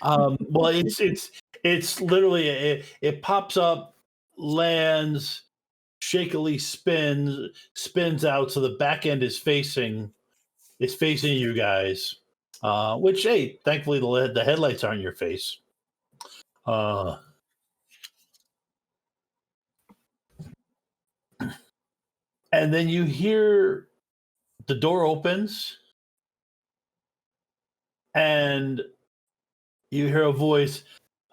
Well, it's literally it pops up, lands, shakily spins out, so the back end is facing you guys. Which, hey, thankfully the headlights aren't in your face. And then you hear the door opens, and you hear a voice.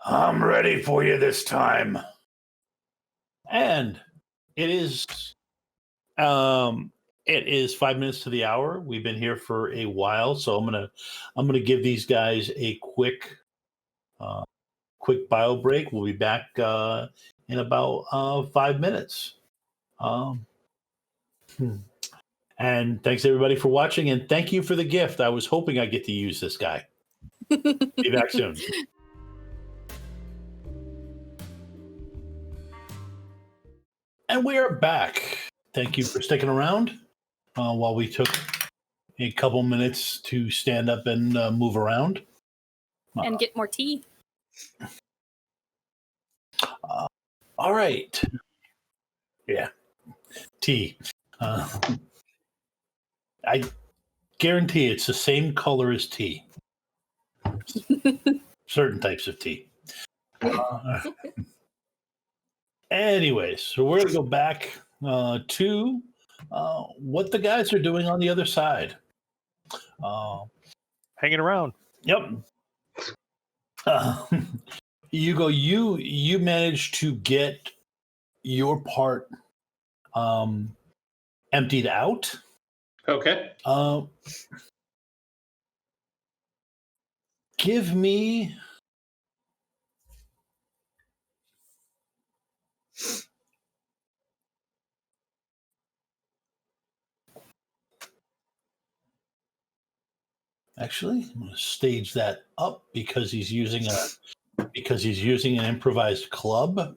I'm ready for you this time. And it is 5 minutes to the hour. We've been here for a while, so I'm gonna give these guys a quick bio break. We'll be back in about 5 minutes. And thanks everybody for watching, and thank you for the gift. I was hoping I'd get to use this guy. Be back soon. And we are back. Thank you for sticking around while we took a couple minutes to stand up and move around. And get more tea. All right. Yeah. Tea. I guarantee it's the same color as tea. Certain types of tea. Anyways, so we're going to go back to what the guys are doing on the other side. Hanging around. Yep. Hugo, you managed to get your part emptied out. Okay. Give me actually, I'm going to stage that up because he's using an improvised club,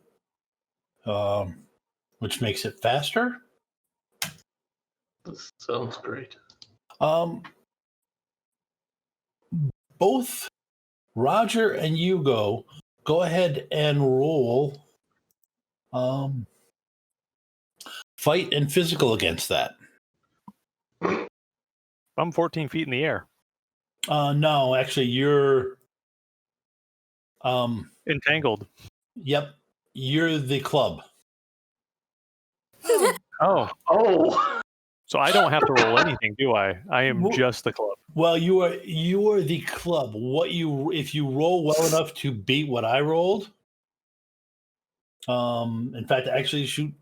which makes it faster. This sounds great. Both Roger and Hugo, go ahead and roll fight and physical against that. I'm 14 feet in the air. No, actually, you're Entangled. Yep, you're the club. Oh. Oh. So I don't have to roll anything, do I? I am just the club. Well, you are the club. If you roll well enough to beat what I rolled. In fact, actually, shoot.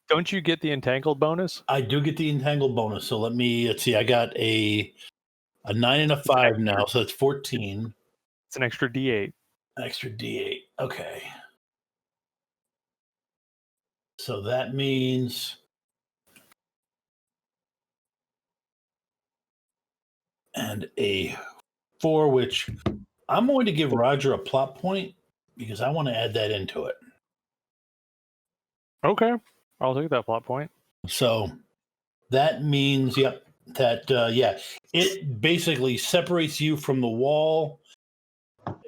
Don't you get the entangled bonus? I do get the entangled bonus. So let's see. I got a 9 and a 5 now, so it's 14. It's an extra D8. An extra D8. Okay. So that means and a 4, which I'm going to give Roger a plot point because I want to add that into it. Okay. I'll take that plot point. So that means, it basically separates you from the wall,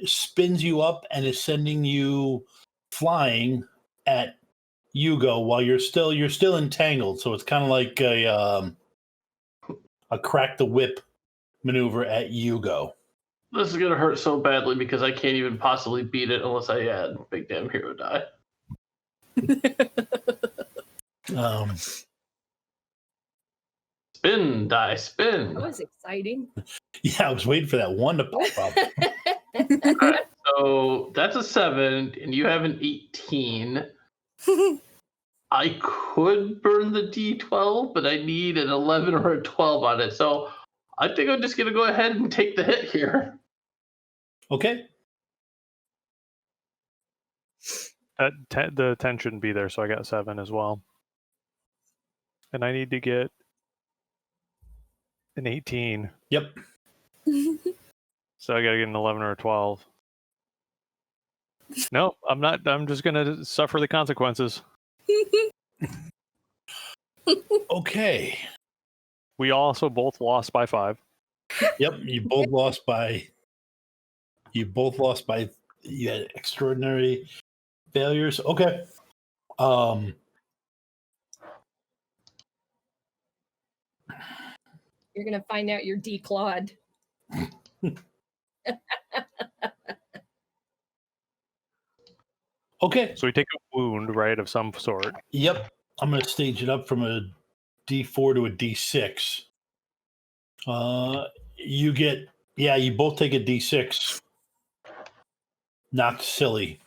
spins you up, and is sending you flying at Hugo while you're still entangled. So it's kind of like a crack the whip maneuver at Hugo. This is gonna hurt so badly because I can't even possibly beat it unless I add big damn hero die. Spin, die, spin. That was exciting. Yeah, I was waiting for that one to pop up. Alright, so that's a 7, and you have an 18. I could burn the D12, but I need an 11 or a 12 on it. So I think I'm just going to go ahead and take the hit here. Okay. The 10 shouldn't be there, so I got 7 as well. And I need to get an 18. Yep. So I got to get an 11 or a 12. No, I'm not. I'm just going to suffer the consequences. Okay. We also both lost by 5. Yep. You both lost by. You had extraordinary failures. Okay. You're gonna find out you're declawed. Okay. So we take a wound, right, of some sort. Yep. I'm going to stage it up from a D4 to a D6. You both take a D6. knocked silly,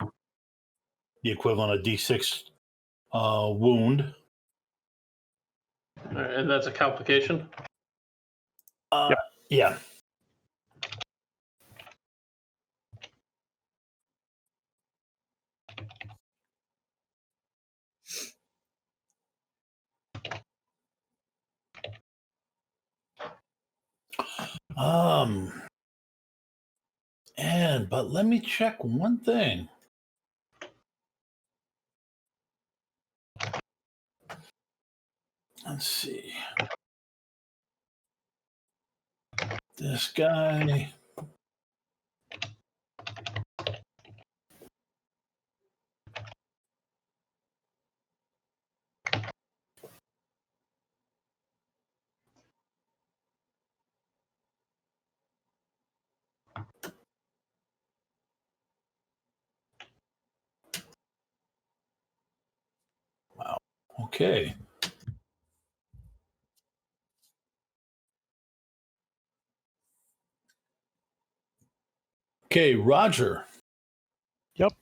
the equivalent of D6 wound. All right, and that's a complication. Yep. Yeah. But let me check one thing. Let's see. This guy. Wow. Okay. Okay, Roger. Yep.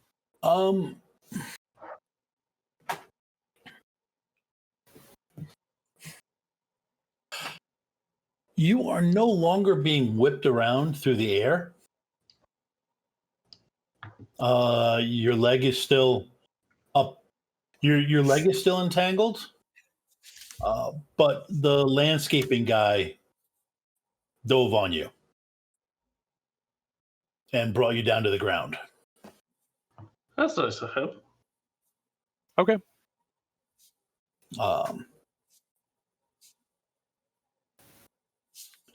You are no longer being whipped around through the air. Your leg is still up. Your leg is still entangled. But the landscaping guy dove on you and brought you down to the ground. That's nice of him. Okay.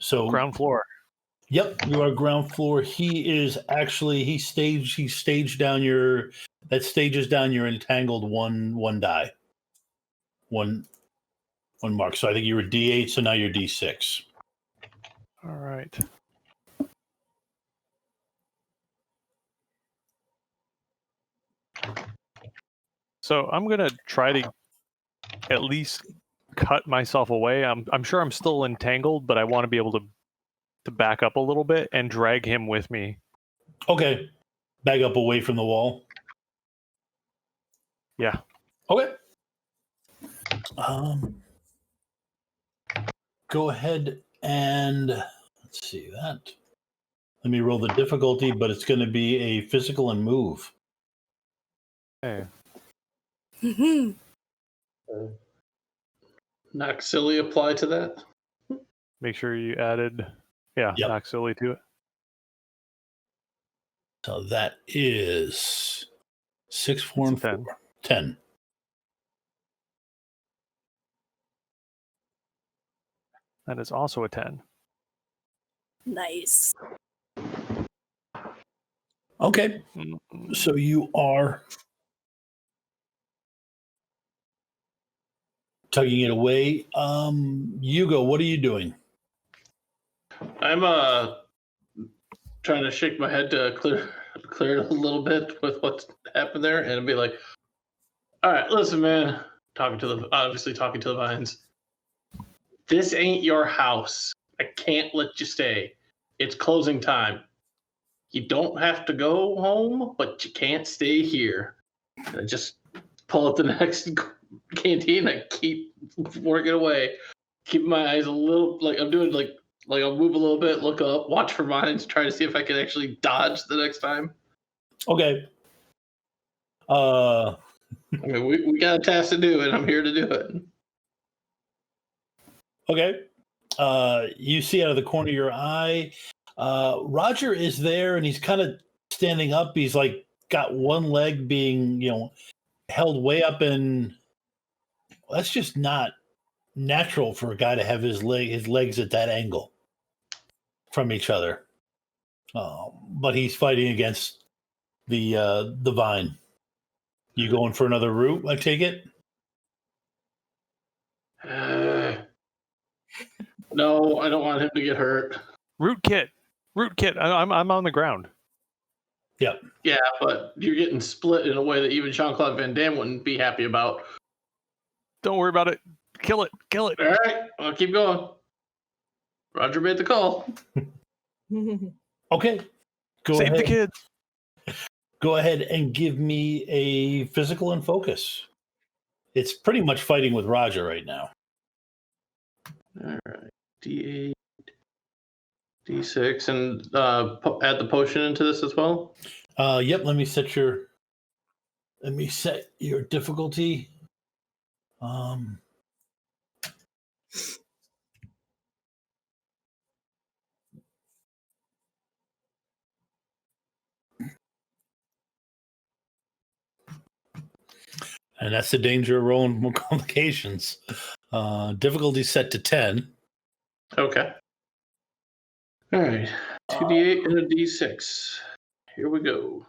So Ground floor. Yep, you are ground floor. He is actually he staged down your stages down your entangled one die. One mark. So I think you were D8, so now you're D6. All right. So I'm gonna try to at least cut myself away. I'm sure I'm still entangled, but I want to be able to back up a little bit and drag him with me. Okay. Back up away from the wall. Yeah. Okay. Go ahead and let's see that. Let me roll the difficulty, but it's going to be a physical and move. Okay. Knock silly apply to that. Make sure you added, knock silly to it. So that is 6, 4, and 10. 4. 10. That is also a 10. Nice. Okay. So you are tugging it away. Hugo, what are you doing? I'm trying to shake my head to clear it a little bit with what's happened there, and be like, "All right, listen, man. Talking to the vines. This ain't your house. I can't let you stay. It's closing time. You don't have to go home, but you can't stay here." And I just pull up the next canteen. I keep working away, keep my eyes a little like I'm doing like I'll move a little bit, look up, watch for mines, try to see if I can actually dodge the next time. Okay. I mean, we got a task to do, and I'm here to do it. Okay. You see out of the corner of your eye, Roger is there, and he's kind of standing up. He's like got one leg being, held way up, and that's just not natural for a guy to have his legs at that angle from each other. But he's fighting against the vine. You going for another route? I take it. No, I don't want him to get hurt. Root kit. I'm on the ground. Yep. Yeah, but you're getting split in a way that even Jean-Claude Van Damme wouldn't be happy about. Don't worry about it. Kill it. All right, I'll keep going. Roger made the call. Okay. Go Save ahead. the kids. go ahead and give me a physical and focus. It's pretty much fighting with Roger right now. All right. D8, D6, and add the potion into this as well. Yep. Let me set your difficulty. And that's the danger of rolling more complications. Difficulty set to 10. Okay. All right. 2d8 and a d6. Here we go.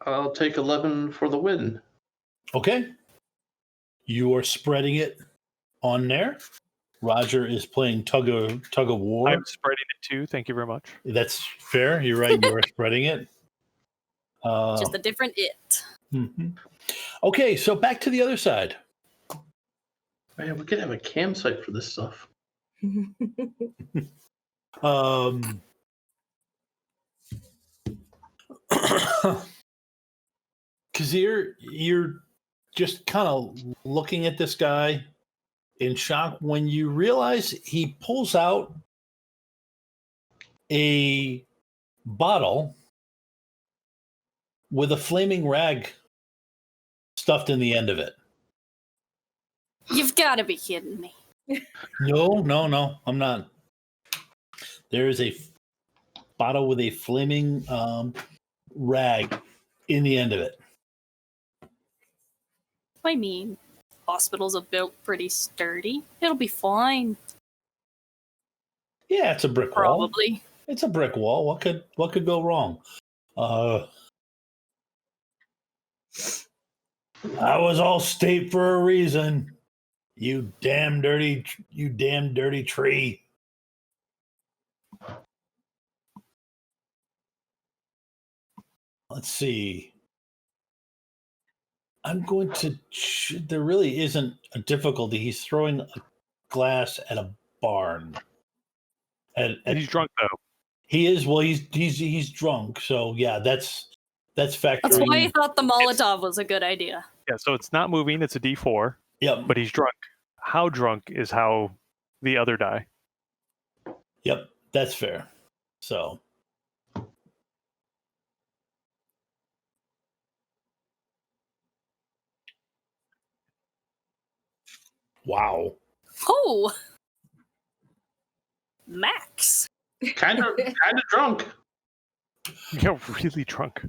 I'll take 11 for the win. Okay. You are spreading it on there. Roger is playing tug of war. I'm spreading it too. Thank you very much. That's fair. You're right. You are spreading it. Just a different it. Mm-hmm. Okay, so back to the other side. Man, we could have a campsite for this stuff. Kazir, you're just kind of looking at this guy in shock when you realize he pulls out a bottle with a flaming rag stuffed in the end of it. You've got to be kidding me. No, I'm not. There is a bottle with a flaming rag in the end of it. I mean, hospitals are built pretty sturdy. It'll be fine. Yeah, it's a brick wall. Probably. It's a brick wall. What could go wrong? I was all state for a reason. You damn dirty tree. Let's see. I'm going to. There really isn't a difficulty. He's throwing a glass at a barn. And he's drunk though. He is. Well, he's drunk. So yeah, that's factoring. That's why I thought the Molotov was a good idea. Yeah, so it's not moving. It's a D4. Yep. But he's drunk. How drunk is how the other die. Yep, that's fair. So. Wow. Oh, Max. Kind of drunk. Yeah, really drunk.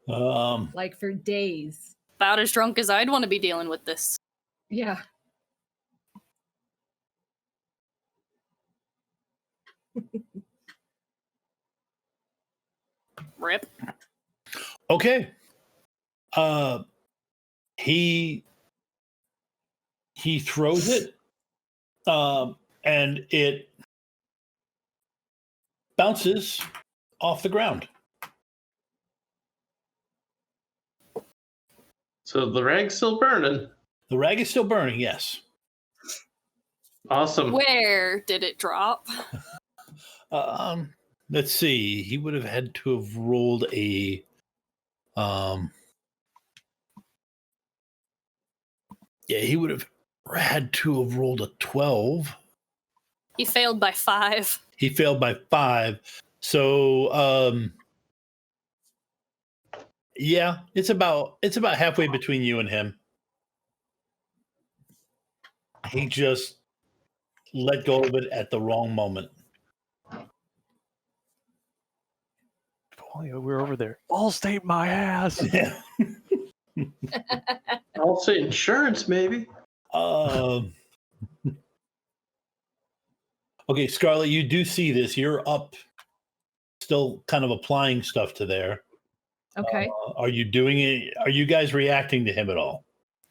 Like for days. About as drunk as I'd want to be dealing with this. Yeah. Rip. Okay. He throws it, and it bounces off the ground. So the rag's still burning. The rag is still burning, yes. Awesome. Where did it drop? Let's see. He would have had to have rolled a he would have had to have rolled a 12. He failed by 5. He failed by 5. So yeah, it's about halfway between you and him. He just let go of it at the wrong moment. Oh, yeah, we're over there. Allstate my ass. Yeah. I'll say insurance, maybe. Okay, Scarlett, you do see this. You're up, still kind of applying stuff to there. Okay. Are you doing it? Are you guys reacting to him at all?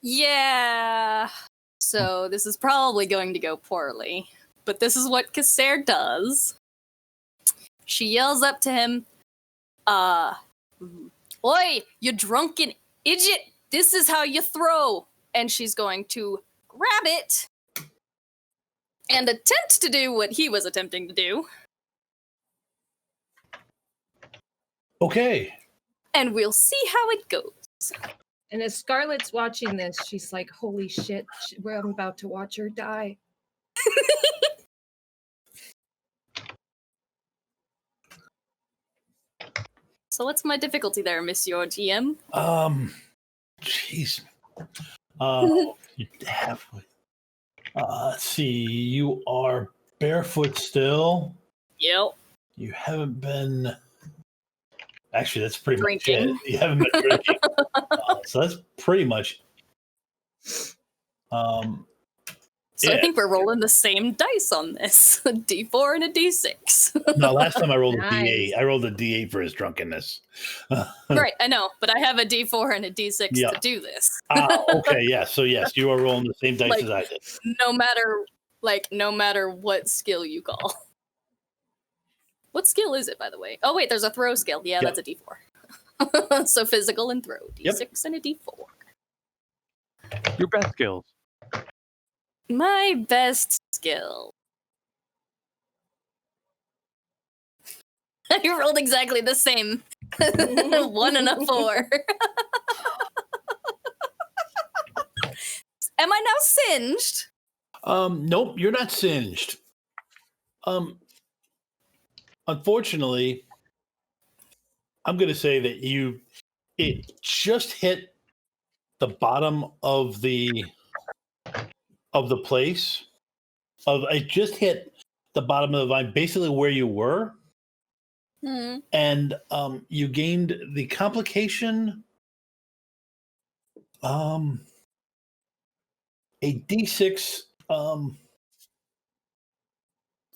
Yeah. So this is probably going to go poorly. But this is what Casser does. She yells up to him, Oi, you drunken idiot! This is how you throw! And she's going to grab it and attempt to do what he was attempting to do. Okay. And we'll see how it goes. And as Scarlett's watching this, she's like, holy shit, I'm about to watch her die. So what's my difficulty there, Monsieur GM? Jeez. You have. Let's see. You are barefoot still. Yep. You haven't been. Actually, that's pretty Drinking. much it. You haven't been drinking. So that's pretty much. So I think we're rolling the same dice on this. A D4 and a D6. No, last time I rolled a Nice. D8. I rolled a D8 for his drunkenness. Right, I know, but I have a D4 and a D6 Yeah. to do this. Okay, yeah. So yes, you are rolling the same dice Like- as I did. No matter what skill you call. What skill is it, by the way? Oh wait, there's a throw skill. Yeah, Yep. that's a D4. So physical and throw. D6 Yep. and a D4. Your best skills. My best skill. I rolled exactly the same. 1 and a 4. Am I now singed? Nope, you're not singed. Unfortunately, I'm going to say that it just hit the bottom of the place. It just hit the bottom of the vine, basically where you were, and you gained the complication. A D6.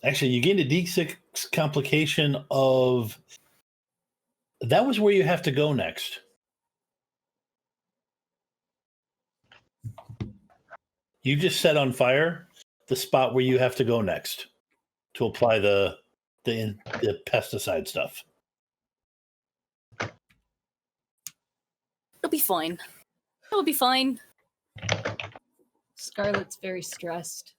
Actually, you gained a D6 complication of. That was where you have to go next. You just set on fire the spot where you have to go next to apply the pesticide stuff. It'll be fine. It'll be fine. Scarlett's very stressed.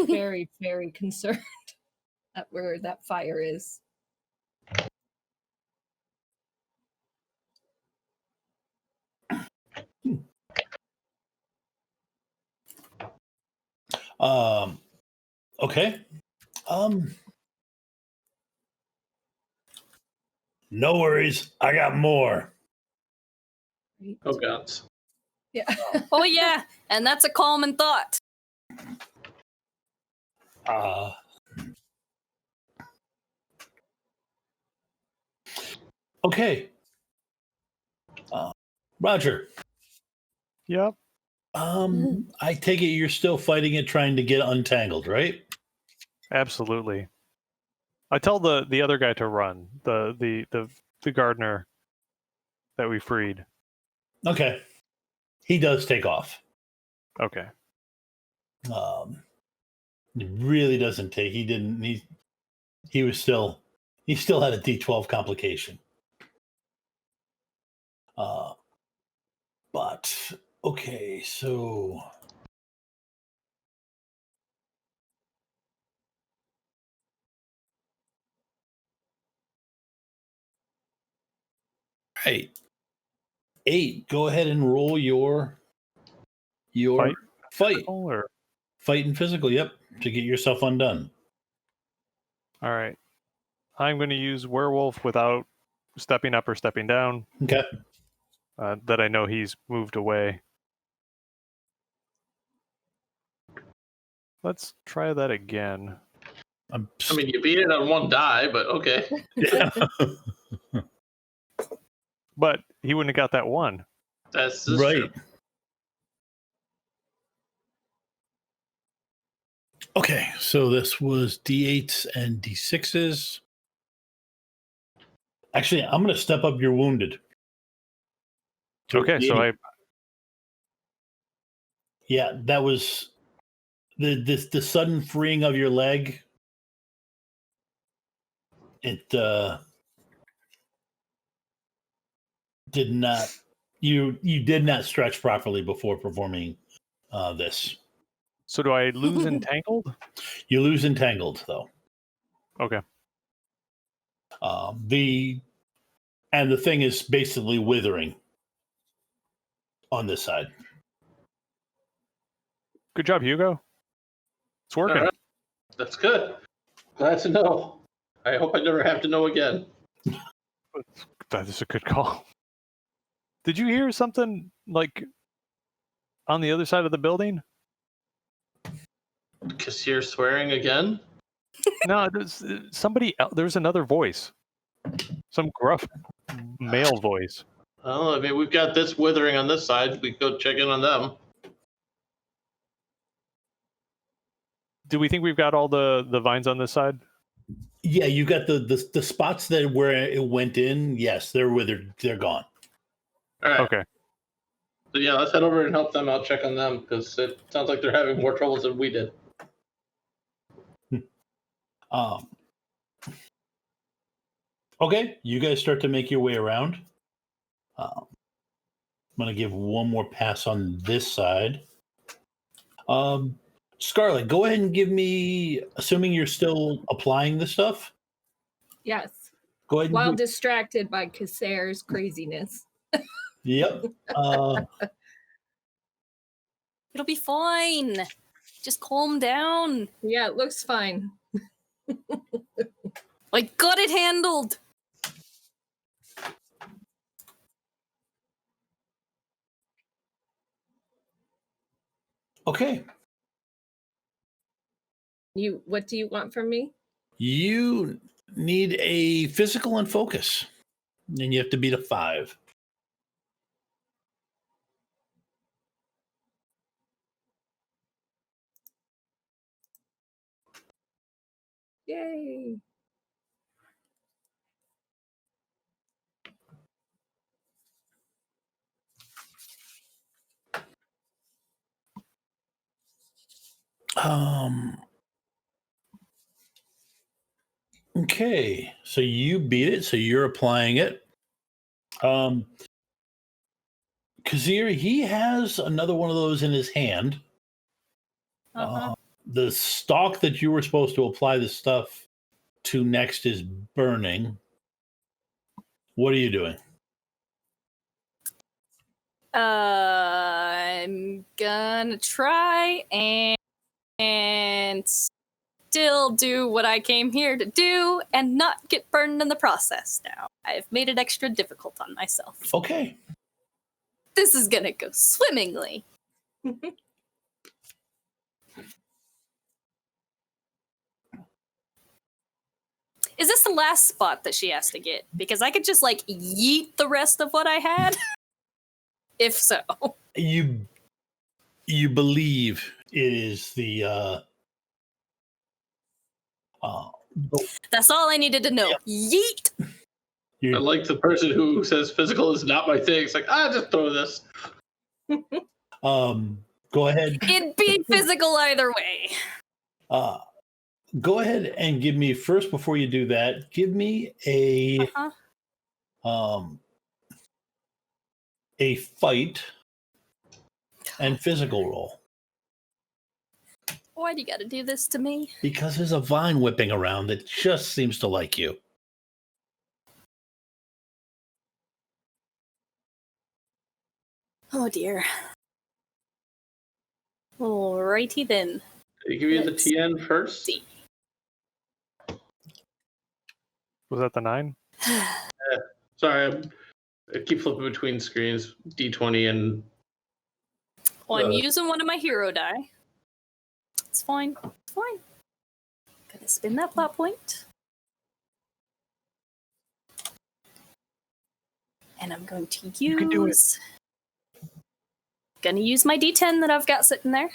Very, very concerned at where that fire is. Okay. No worries. I got more. Right? Oh gods. Yeah. Oh yeah, and that's a common thought. Okay. Roger. Yep. I take it you're still fighting it, trying to get untangled, right? Absolutely. I tell the other guy to run. The gardener that we freed. Okay. He does take off. Okay. It really doesn't take. He didn't. He still had a D12 complication. But okay, so right. 8. Go ahead and roll your fight. Or Fight and physical, yep, to get yourself undone. all right. I'm going to use werewolf without stepping up or stepping down. Okay. That I know he's moved away. Let's try that again. I mean, you beat it on 1 die, but okay. Yeah. But he wouldn't have got that one. That's Right. true. Okay, so this was D8s and D6s. Actually, I'm going to step up your wounded. to Okay, so D8. Yeah, that was the sudden freeing of your leg. It did not. You did not stretch properly before performing this. So do I lose entangled? You lose entangled though. Okay. The And the thing is basically withering on this side. Good job, Hugo. It's working. All right. That's good. Glad to know. I hope I never have to know again. That is a good call. Did you hear something like on the other side of the building? Kassir swearing again? No, there's somebody. There's another voice. Some gruff male voice. Well, I mean, we've got this withering on this side. We go check in on them. Do we think we've got all the vines on this side? Yeah, you got the spots that where it went in. Yes, they're withered. They're gone. All right. Okay. So yeah, let's head over and help them out, check on them, because it sounds like they're having more troubles than we did. Okay, you guys start to make your way around. I'm going to give one more pass on this side. Scarlett, go ahead and give me, assuming you're still applying the stuff. Yes. Go ahead. While distracted by Kassir's craziness. Yep. It'll be fine. Just calm down. Yeah, it looks fine. I got it handled. Okay. What do you want from me? You need a physical and focus, and you have to beat a 5. Yay. Okay, so you beat it, so you're applying it. Kassir, he has another one of those in his hand. The stalk that you were supposed to apply the stuff to next is burning. What are you doing? I'm gonna try and still do what I came here to do and not get burned in the process now. I've made it extra difficult on myself. Okay. This is gonna go swimmingly. Is this the last spot that she has to get? Because I could just like yeet the rest of what I had. If so. You believe it is the That's all I needed to know. Yep. Yeet. I like the person who says physical is not my thing. It's like, just throw this. Go ahead. It'd be physical either way. Go ahead and give me first, before you do that, give me a fight and physical roll. Why do you gotta do this to me? Because there's a vine whipping around that just seems to like you. Oh dear. Alrighty then. Did he give you the Let's TN first? see. Was that the 9? Sorry, I keep flipping between screens. D20 and. Well, I'm using one of my hero die. It's fine. It's fine. Gonna spin that plot point. And I'm going to use. You can do it. Gonna use my D10 that I've got sitting there.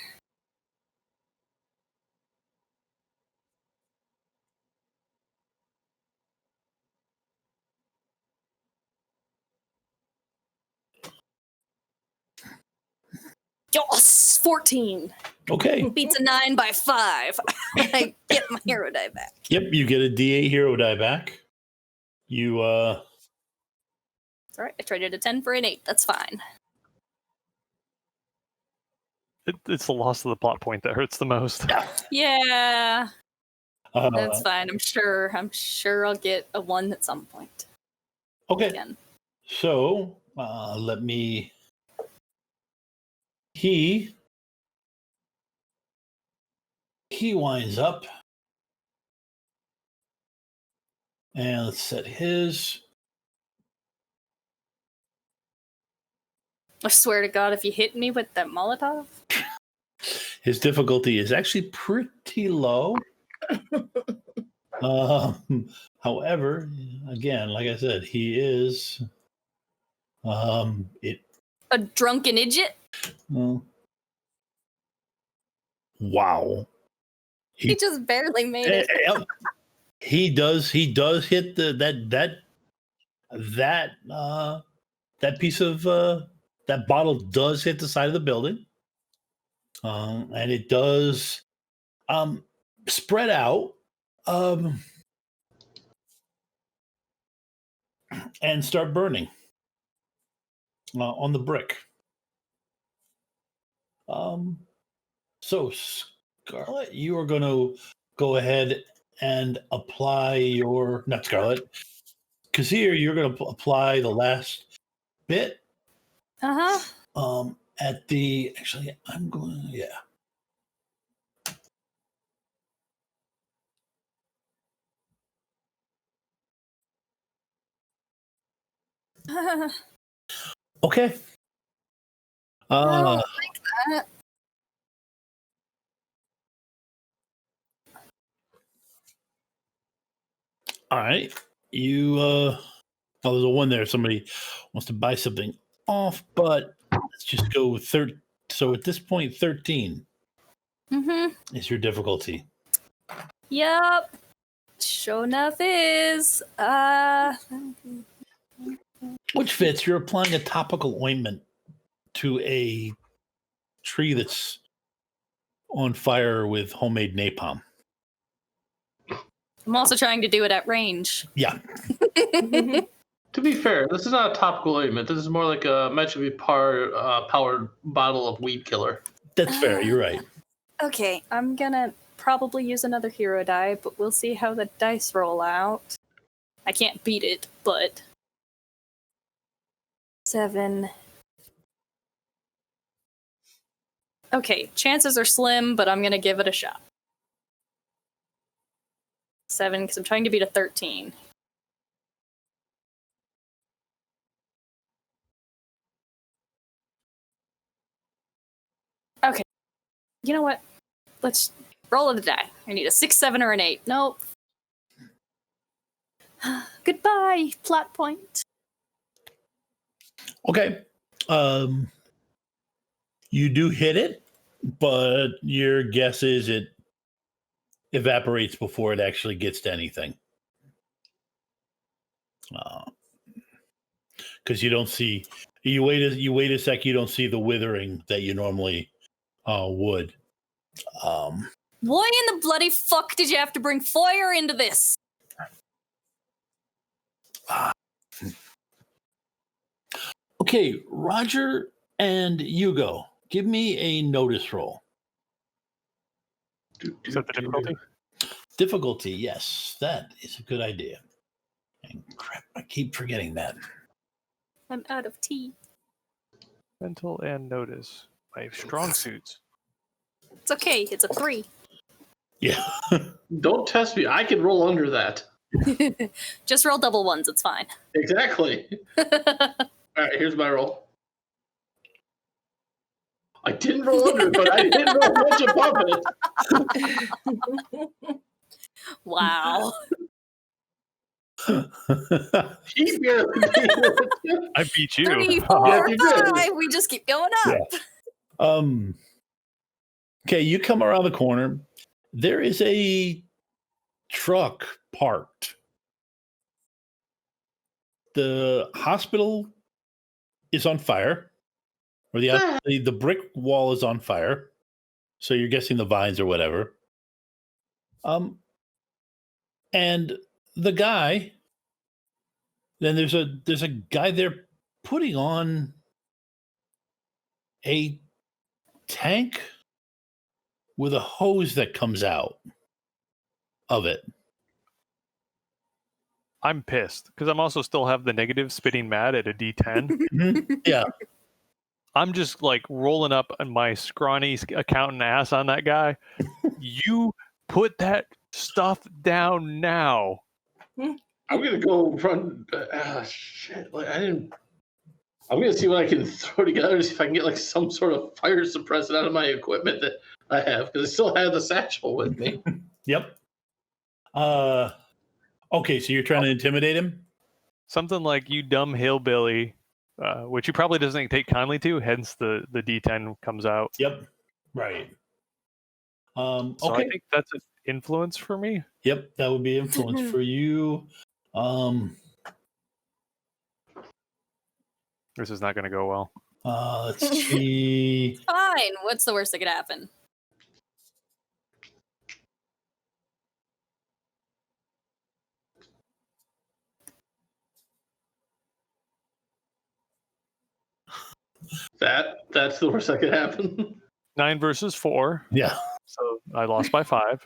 Yes! 14. Okay. Beats a 9 by 5. I get my hero die back. Yep, you get a D8 hero die back. You It's alright, I traded a 10 for an 8. That's fine. It's the loss of the plot point that hurts the most. Yeah. That's fine. I'm sure I'll get a 1 at some point. Okay. again. So let me. He winds up, and let's set his. I swear to God, if you hit me with that Molotov. His difficulty is actually pretty low. However, again, like I said, he is it. A drunken idiot? Well, wow. He just barely made it. He does hit that piece of that bottle does hit the side of the building. And it does spread out and start burning on the brick. So Scarlet, you are going to go ahead and apply your, not Scarlet, Kazir, you're going to apply the last bit. At the, actually, I'm going, yeah. Okay. Like that. All right. You oh, there's a one there. Somebody wants to buy something off, but let's just go third. So at this point, 13 is your difficulty. Yep. Sure enough is. Which fits. You're applying a topical ointment to a tree that's on fire with homemade napalm. I'm also trying to do it at range. Yeah. To be fair, this is not a topical ointment. This is more like a magically powered bottle of weed killer. That's fair. You're right. Okay, I'm gonna probably use another hero die, but we'll see how the dice roll out. I can't beat it, but 7. Okay, chances are slim, but I'm gonna give it a shot. 7, because I'm trying to beat a 13. Okay. You know what? Let's roll the die. I need a 6, 7, or an 8. Nope. Goodbye, plot point. Okay. You do hit it, but your guess is it evaporates before it actually gets to anything. Because you don't see, you wait a sec, you don't see the withering that you normally would. Why in the bloody fuck did you have to bring fire into this? Okay, Roger and Hugo, give me a notice roll. Is that the difficulty? Difficulty, yes, that is a good idea. And crap, I keep forgetting that. I'm out of tea. Mental and notice. My strong suits. It's okay, it's a 3. Yeah. Don't test me. I can roll under that. Just roll double ones, it's fine. Exactly. All right, here's my roll. I didn't roll under it, but I didn't roll much above it. Wow. He barely beat it. I beat you. 3, 4, Yes, you did. 5. We just keep going up. Yeah. Okay, you come around the corner. There is a truck parked. The hospital is on fire, or the brick wall is on fire. So you're guessing the vines or whatever. And the guy, then there's a guy there putting on a tank with a hose that comes out of it. I'm pissed because I'm also still have the negative spitting mad at a D10. Mhm. Yeah. I'm just like rolling up on my scrawny accountant ass on that guy. You put that stuff down now. I'm gonna go run. Shit! Like I'm gonna see what I can throw together to see if I can get like some sort of fire suppressant out of my equipment that I have because I still have the satchel with me. Yep. Okay, so you're trying to intimidate him? Something like you dumb hillbilly, which he probably doesn't take kindly to, hence the D10 comes out. Yep. Right. So Okay. I think that's an influence for me. Yep, that would be influence for you. This is not going to go well. Let's see. Fine. What's the worst that could happen? That's the worst that could happen. 9 versus 4. Yeah. So I lost by 5.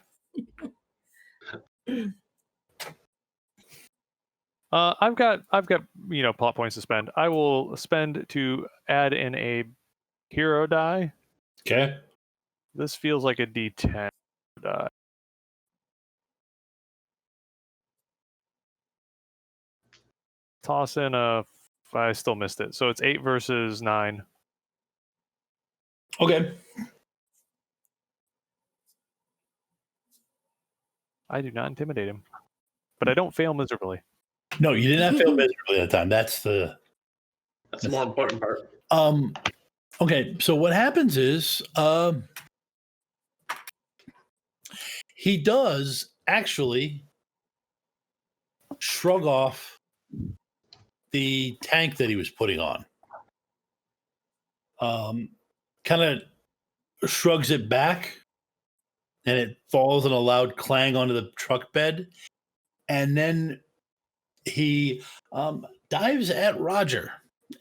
I've got plot points to spend. I will spend to add in a hero die. Okay. This feels like a D10 die. Toss in a. I still missed it. So it's 8 versus 9. Okay. I do not intimidate him, but I don't fail miserably. No, you did not fail miserably that time. That's the more important part. Okay, so what happens is he does actually shrug off the tank that he was putting on. Kind of shrugs it back, and it falls in a loud clang onto the truck bed. And then he dives at Roger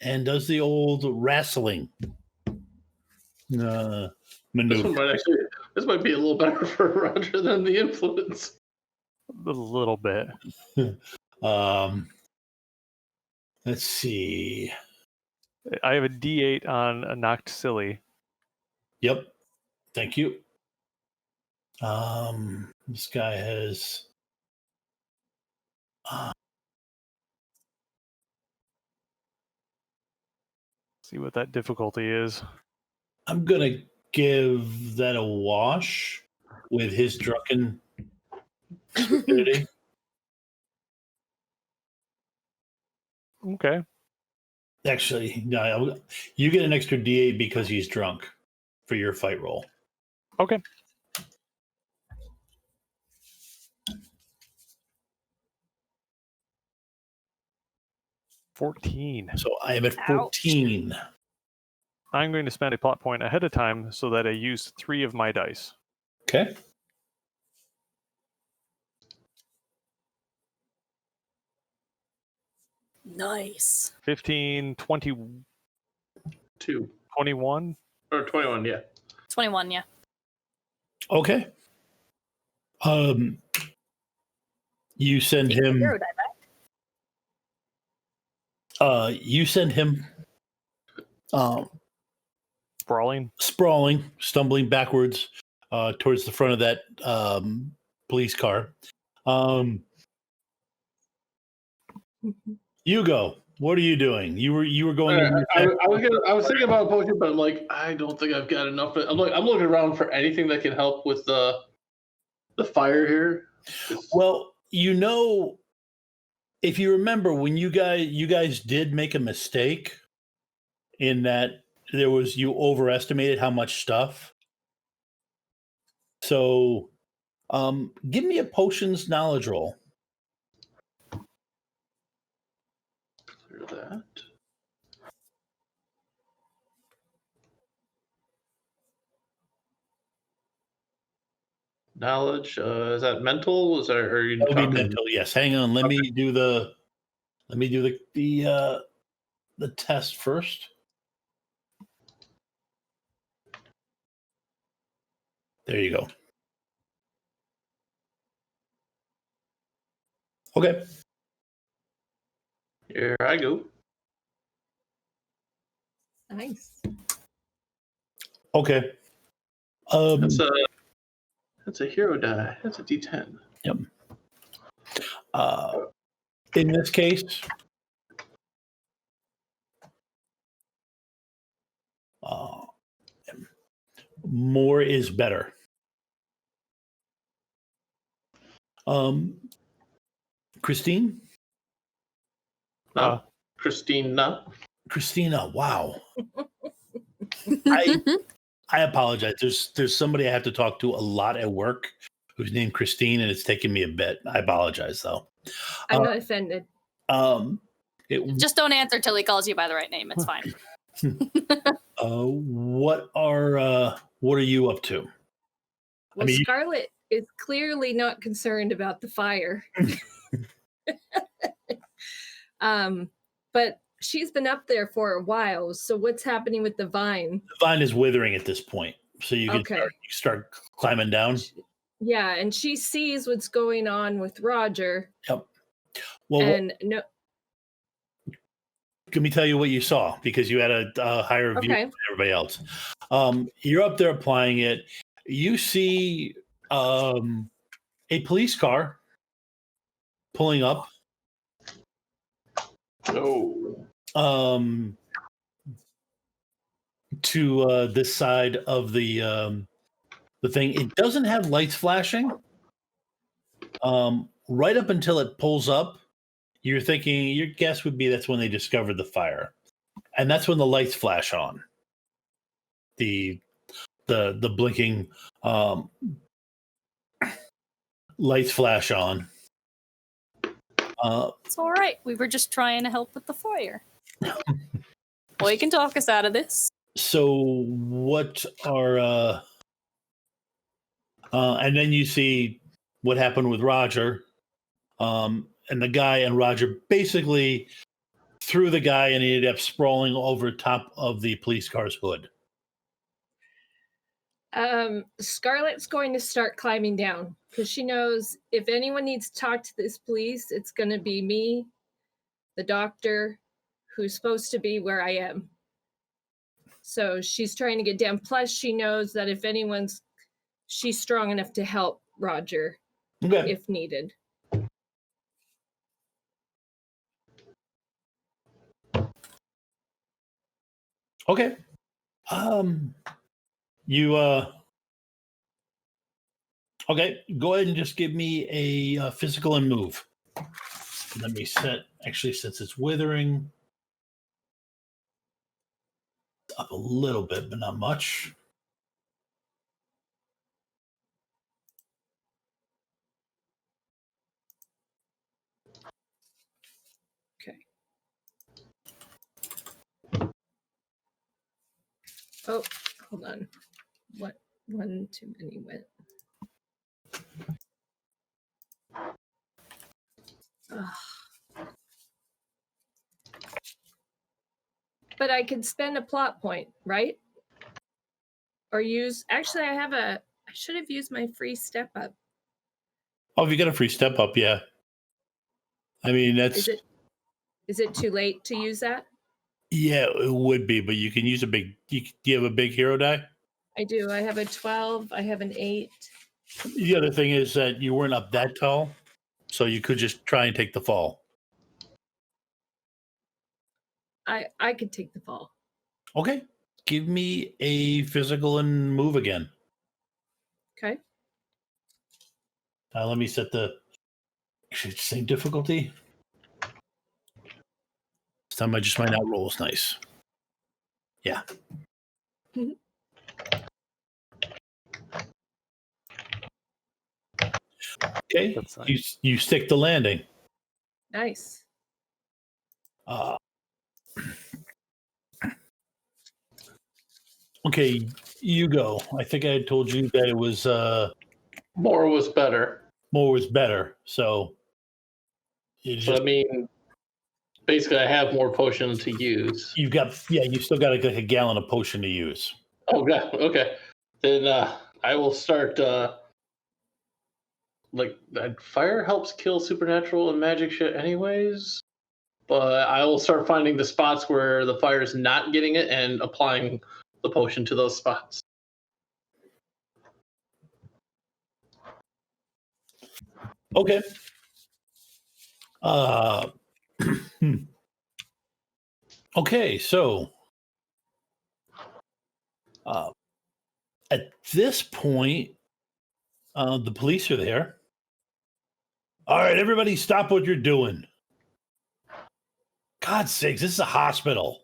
and does the old wrestling maneuver. This might be a little better for Roger than the influence. A little bit. Let's see. I have a D8 on a knocked silly. Yep. Thank you. This guy has See what that difficulty is. I'm gonna give that a wash with his drunken stupidity. Okay. Actually, no, you get an extra D8 because he's drunk for your fight roll. Okay. $14. So I am at 14. Ouch. I'm going to spend a plot point ahead of time so that I use 3 of my dice. Okay. Nice. 15, 20, 2 21. or 21, yeah. 21, yeah. Okay. You send Take the him. hero die back. You send him. Sprawling. Stumbling backwards towards the front of that police car. Hugo, what are you doing? You were going. I was thinking about a potion, but I'm like, I don't think I've got enough. I'm looking around for anything that can help with the fire here. Well, if you remember when you guys did make a mistake in that you overestimated how much stuff. So give me a potions knowledge roll. Clear that. Knowledge, is that mental? Are you That'll be talking mental, yes. Hang on. Let me do the test first. There you go. Okay. Here I go. Nice. Okay. That's a hero die. That's a D10. Yep. In this case, more is better. Christine? No. Christina. Christina, wow. I apologize. There's somebody I have to talk to a lot at work who's named Christine, and it's taken me a bit. I apologize, though. I'm not offended. Just don't answer till he calls you by the right name. It's fine. What are you up to? Well, Scarlet is clearly not concerned about the fire. But she's been up there for a while. So what's happening with the vine? The vine is withering at this point, so you can start climbing down. Yeah, and she sees what's going on with Roger. Yep. Well, and no. Let me tell you what you saw, because you had a higher view than everybody else. You're up there applying it. You see a police car pulling up. Oh. To this side of the thing. It doesn't have lights flashing. Right up until it pulls up, you're thinking, your guess would be that's when they discovered the fire, and that's when the lights flash on. The blinking lights flash on. It's all right. We were just trying to help with the fire. Well, you can talk us out of this. So what are and then you see what happened with Roger, and the guy and Roger basically threw the guy, and he ended up sprawling over top of the police car's hood. Scarlet's going to start climbing down because she knows if anyone needs to talk to this police, it's going to be me, the doctor, who's supposed to be where I am. So she's trying to get down. Plus, she knows that if she's strong enough to help Roger if needed. Okay. Okay, go ahead and just give me a physical and move. Let me set, actually, since it's withering, up a little bit, but not much. Okay. Oh, hold on. What? One too many went. But I could spend a plot point, right? Or use. Actually, I should have used my free step up. Oh, if you got a free step up, yeah. I mean, that's. Is it too late to use that? Yeah, it would be, but you can use a big. Do you have a big hero die? I do. I have a 12. I have an 8. The other thing is that you weren't up that tall, so you could just try and take the fall. I could take the fall. Okay. Give me a physical and move again. Okay. Let me set the same difficulty. This time I just might not roll as nice. Yeah. Okay. Nice. You stick the landing. Nice. Okay, you go. I think I had told you that it was more was better. More was better. So I mean, basically, I have more potions to use. You still got a gallon of potion to use. Oh, God. Okay. Then I will start. Fire helps kill supernatural and magic shit, anyways. but I will start finding the spots where the fire is not getting it and applying the potion to those spots. Okay. Okay, so at this point, the police are there. All right, everybody, stop what you're doing. God's sakes, this is a hospital.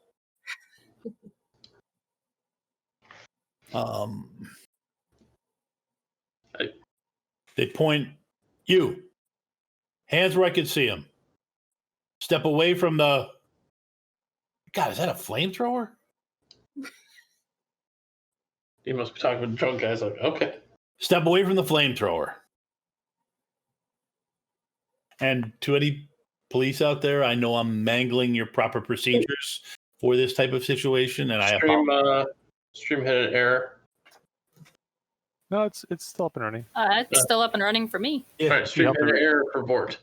They point, you, hands where I can see them. Step away from the. God, is that a flamethrower? You must be talking with the drunk guys. Like, okay. Step away from the flamethrower. And to any police out there, I know I'm mangling your proper procedures for this type of situation, and I apologize. Stream had an error. No, it's still up and running. It's still up and running for me. Yeah. All right, stream had an error for Vort.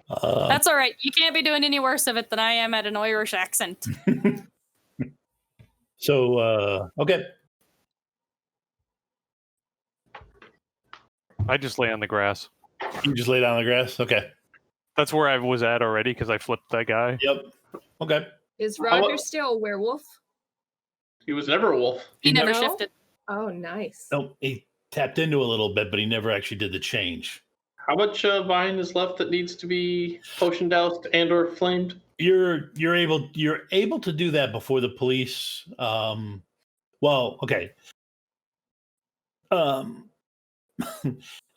That's all right. You can't be doing any worse of it than I am at an Irish accent. So, okay. I just lay on the grass. You just lay down on the grass? Okay. That's where I was at already because I flipped that guy. Yep. Okay. Is Roger still a werewolf? He was never a wolf. He never No? shifted. Oh, nice. No, he tapped into a little bit, but he never actually did the change. How much vine is left that needs to be potion doused and/or flamed? You're able to do that before the police. Well, okay.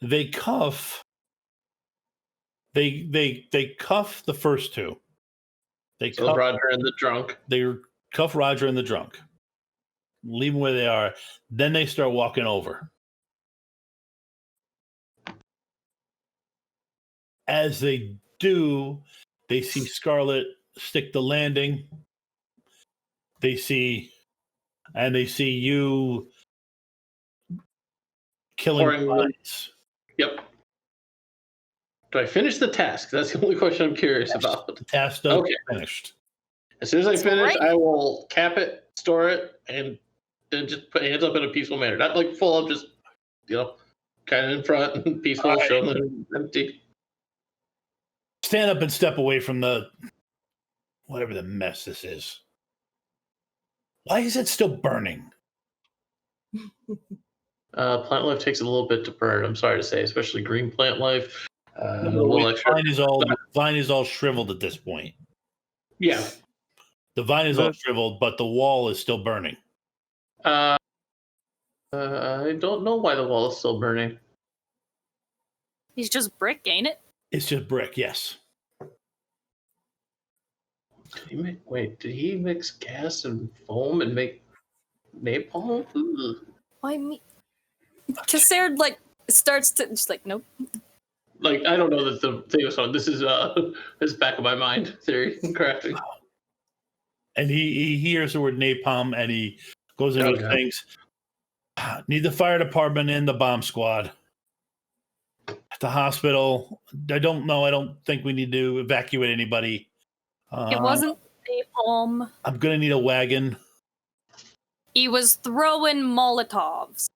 They cuff. They cuff the first two. They cuff Roger and the drunk. They cuff Roger and the drunk. Leave them where they are. Then they start walking over. As they do, they see Scarlet stick the landing. They see you killing bodies. Yep. Do I finish the task? That's the only question I'm curious about. The task done. Okay. Finished. As soon as I finish, I will cap it, store it, and then just put hands up in a peaceful manner. Not like full of just, kind of in front and peaceful, show them empty. Stand up and step away from the whatever the mess this is. Why is it still burning? Plant life takes a little bit to burn, I'm sorry to say, especially green plant life. The vine is all shriveled at this point. Yeah. The vine is all shriveled, but the wall is still burning. I don't know why the wall is still burning. He's just brick, ain't it? It's just brick, yes. Did he mix gas and foam and make napalm? Why me? Cassard starts to just nope. I don't know that the thing was on. This is this back of my mind theory crafting. And he hears the word napalm and he goes into things. Need the fire department in, the bomb squad. At the hospital. I don't know. I don't think we need to evacuate anybody. It wasn't napalm. I'm going to need a wagon. He was throwing Molotovs.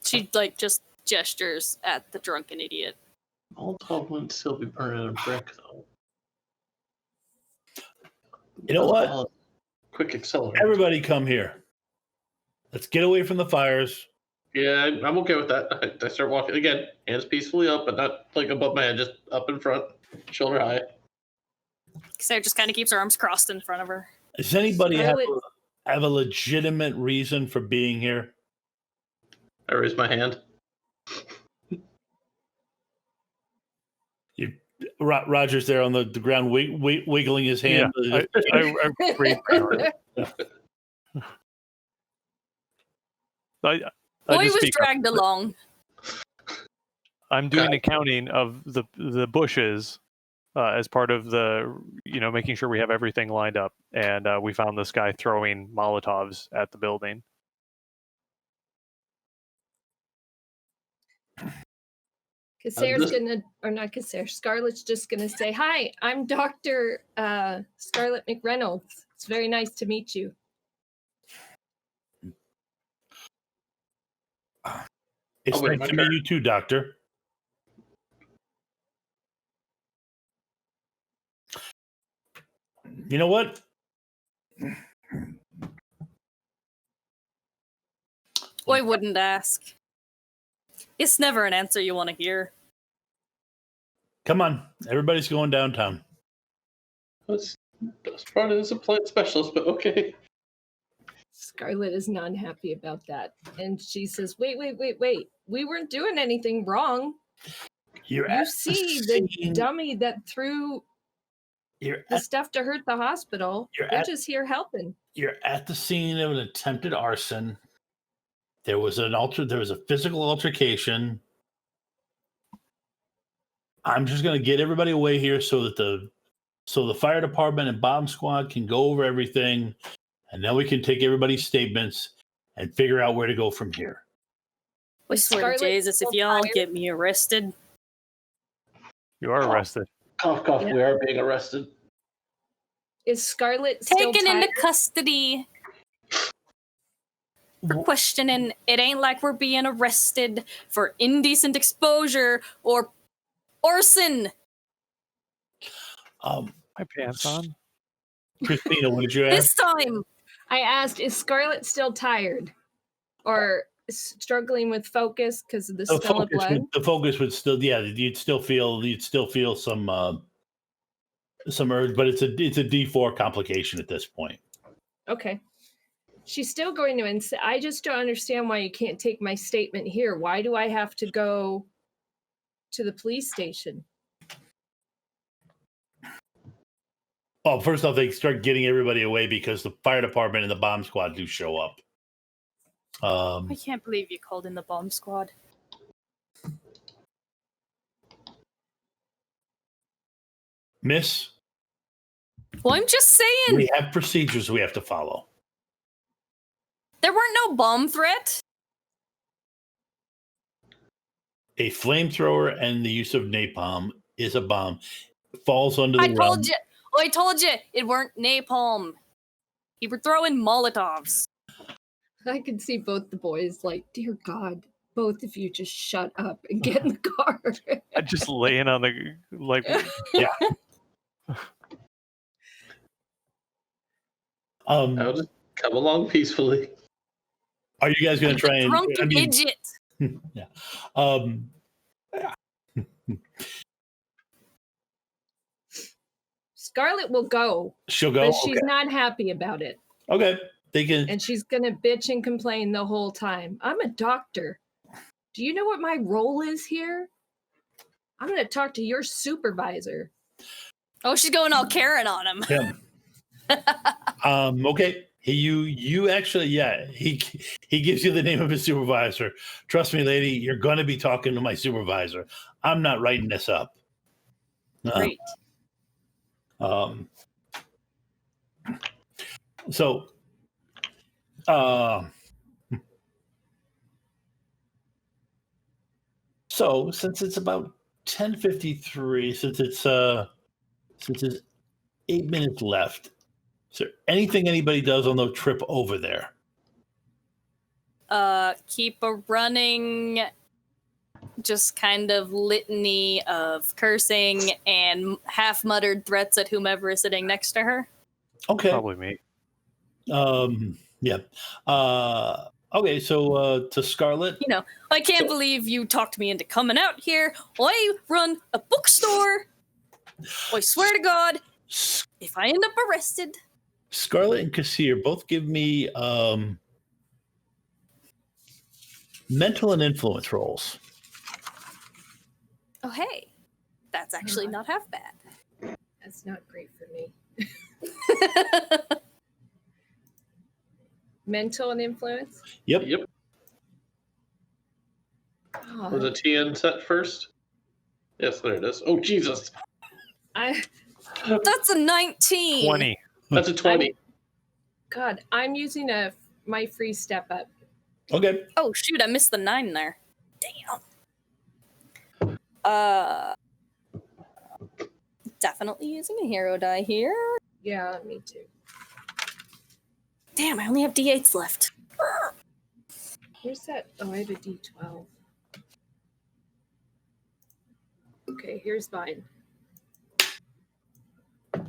She just gestures at the drunken idiot. Molotov wouldn't still be burning a brick though. You know what? Quick accelerate. Everybody come here. Let's get away from the fires. Yeah, I'm okay with that. I start walking again, hands peacefully up, but not above my head, just up in front, shoulder high. Sarah just kind of keeps her arms crossed in front of her. Does anybody have a legitimate reason for being here? I raise my hand. Roger's there on the ground, wiggling his hand. Yeah, I raised my arm. Boy was dragged along. I'm doing accounting of the bushes as part of the, making sure we have everything lined up. And we found this guy throwing Molotovs at the building. Cassare's not Cassare. Scarlett's just gonna say, "Hi, I'm Dr. Scarlett McReynolds. It's very nice to meet you." It's wait, nice my to meet turn. you too, Doctor. You know what? I wouldn't ask. It's never an answer you want to hear. Come on, everybody's going downtown. That's part of as a plant specialist, but okay. Scarlett is not happy about that, and she says, "Wait! We weren't doing anything wrong. You're You at see the the scene. dummy that threw You're the at, stuff to hurt the hospital. You're We're at- just here helping." you're at the scene of an attempted arson. There was a physical altercation. I'm just going to get everybody away here so that the fire department and bomb squad can go over everything, and then we can take everybody's statements and figure out where to go from here. I swear to Jesus, if y'all get me arrested. You are arrested. Cough, cough. Yeah. We are being arrested. Is Scarlett still Taken tired? into custody for questioning. It ain't like we're being arrested for indecent exposure or arson. My pants on. Christina, what did you ask? This time. I asked, "Is Scarlett still tired, or struggling with focus because of the smell of blood?" The focus would still, yeah, you'd still feel some urge, but it's a D4 complication at this point. Okay. She's still going to I just don't understand why you can't take my statement here. Why do I have to go to the police station? Oh, first off, they start getting everybody away because the fire department and the bomb squad do show up. I can't believe you called in the bomb squad. Miss, Well, I'm just saying. we have procedures we have to follow. There weren't no bomb threat. A flamethrower and the use of napalm is a bomb. Falls under the I realm. told you it weren't napalm. You were throwing Molotovs. I can see both the boys like, "Dear God, both of you just shut up and get in the car." I'm just laying on the I'll just come along peacefully. Are you guys going to try and? Drunk idiot. Yeah. Scarlett will go, She'll go. but she's Okay. not happy about it. Okay. They can. And she's going to bitch and complain the whole time. "I'm a doctor. Do you know what my role is here? I'm going to talk to your supervisor." Oh, she's going all Karen on him. Yeah. Okay. You actually, yeah. He gives you the name of his supervisor. Trust me, lady. You're going to be talking to my supervisor. I'm not writing this up. Great. So, since it's about 10:53, since it's 8 minutes left, is there anything anybody does on the trip over there? Keep a running, just kind of litany of cursing and half muttered threats at whomever is sitting next to her. Okay. probably me. Yeah. Okay. So to Scarlett. You know, I can't believe you talked me into coming out here. I run a bookstore. I swear to God, if I end up arrested. Scarlett and Kassir both give me mental and influence rolls. Oh, hey, that's actually not half bad. That's not great for me. Mental and influence? Yep. Yep. Oh, Was the TN set first? Yes, there it is. Oh, Jesus. That's a 19. 20. That's a 20. God, I'm using my free step up. Okay. Oh, shoot, I missed the 9 there. Damn. Definitely using a hero die here. Yeah, me too. Damn, I only have D8s left. Where's that? Oh, I have a D12. Okay, here's mine.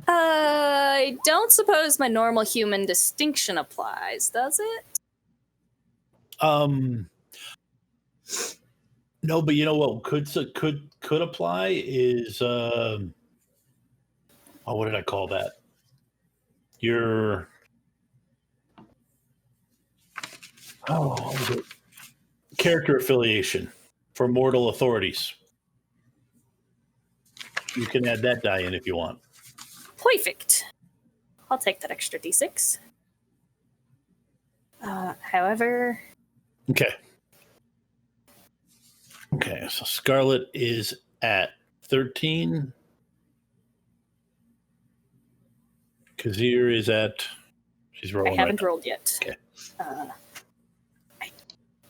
I don't suppose my normal human distinction applies, does it? No, but you know what could apply is what did I call that? Your what was it? Character affiliation for mortal authorities. You can add that die in if you want. Perfect. I'll take that extra D6. However... Okay. Okay, so Scarlet is at 13. Kazir is at... She's rolling I haven't right rolled yet. Okay. I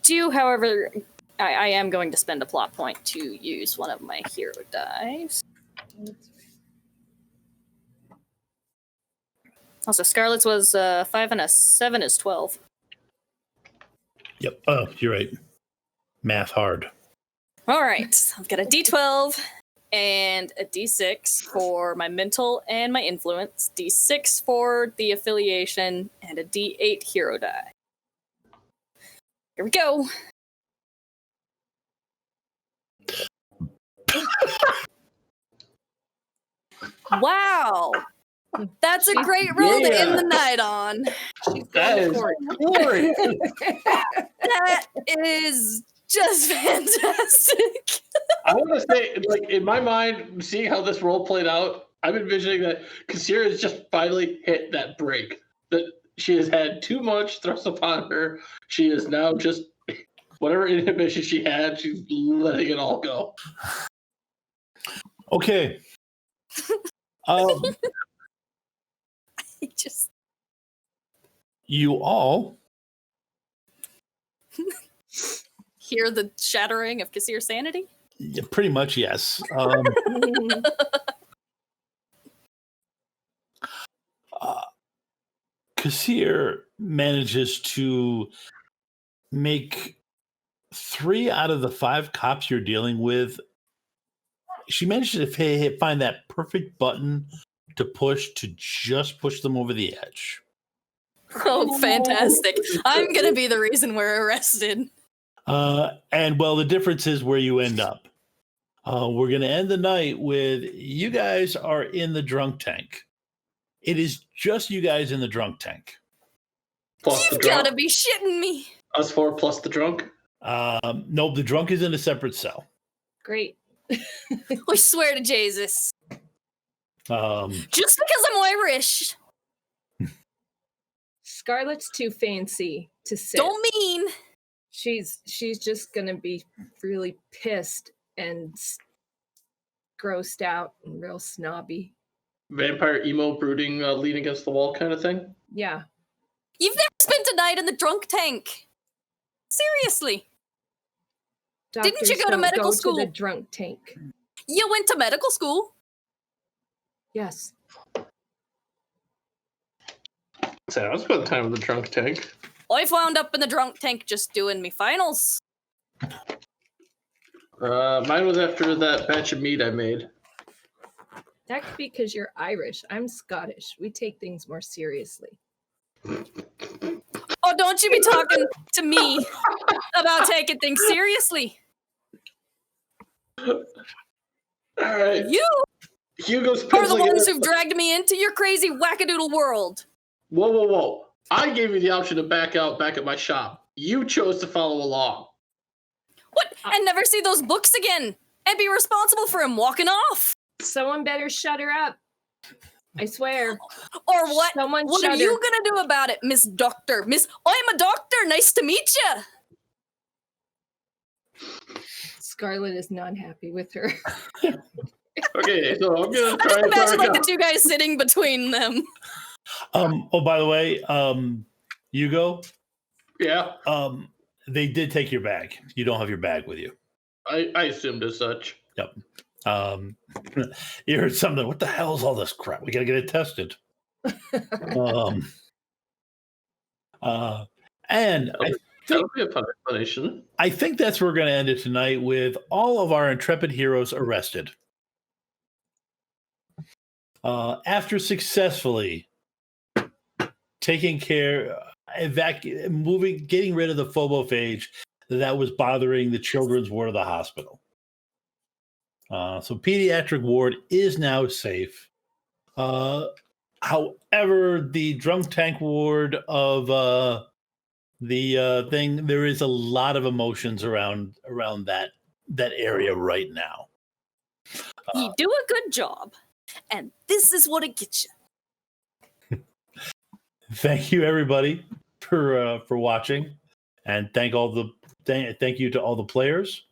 do, however... I am going to spend a plot point to use one of my hero dice. Also, Scarlet's was 5 and a 7 is 12. Yep. Oh, you're right. Math hard. All right. I've got a D12 and a D6 for my mental and my influence, D6 for the affiliation, and a D8 hero die. Here we go. Wow. That's a great roll to end the night on. That is glorious. That is just fantastic. I want to say, like, in my mind, seeing how this role played out, I'm envisioning that Kasira has just finally hit that break. That she has had too much thrust upon her. She is now just, whatever inhibition she had, she's letting it all go. Okay. Just You all hear the shattering of Kasir's sanity? yeah, pretty much, yes. Kasir manages to make 3 out of the 5 cops you're dealing with. She manages to find that perfect button to just push them over the edge. Oh, fantastic. I'm going to be the reason we're arrested. And well, the difference is where you end up. We're going to end the night with you guys are in the drunk tank. It is just you guys in the drunk tank. Plus You've the drunk. got to be shitting me. Us 4 plus the drunk. Nope, the drunk is in a separate cell. Great. We swear to Jesus. Just because I'm Irish. Scarlet's too fancy to sit. Don't mean. She's just gonna be really pissed and grossed out and real snobby. Vampire emo brooding, lean against the wall kind of thing. Yeah. You've never spent a night in the drunk tank. Seriously. Didn't you go to don't medical go school? To the drunk tank. You went to medical school. Yes. So I spent time in the drunk tank. I wound up in the drunk tank just doing me finals. Mine was after that batch of meat I made. That could be because you're Irish. I'm Scottish. We take things more seriously. Oh, don't you be talking to me about taking things seriously. All right. You Hugo's are the penciling ones it. who've dragged me into your crazy wackadoodle world. Whoa. I gave you the option to back out back at my shop. You chose to follow along. What? And never see those books again and be responsible for him walking off. Someone better shut her up. I swear. Or what? Someone What shut are you her. gonna do about it, Miss Doctor? I'm a doctor. Nice to meet you. Scarlet is not happy with her. Okay, so I'm gonna I try just and imagine back like the out. two guys sitting between them. Oh, by the way, Hugo, Yeah, they did take your bag. You don't have your bag with you. I assumed as such. Yep. You heard something. What the hell is all this crap? We gotta get it tested. um, and That'll be a fun explanation. I think that's where we're going to end it tonight with all of our intrepid heroes arrested. After successfully taking care, getting rid of the phobophage that was bothering the children's ward of the hospital. So pediatric ward is now safe. However, the drunk tank ward of the thing, there is a lot of emotions around that area right now. You do a good job, and this is what it gets you. Thank you, everybody, for watching, and thank you to all the players.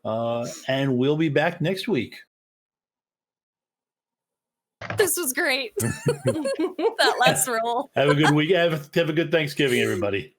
And we'll be back next week. This was great. That last roll. Have a good week. Have a good Thanksgiving, everybody.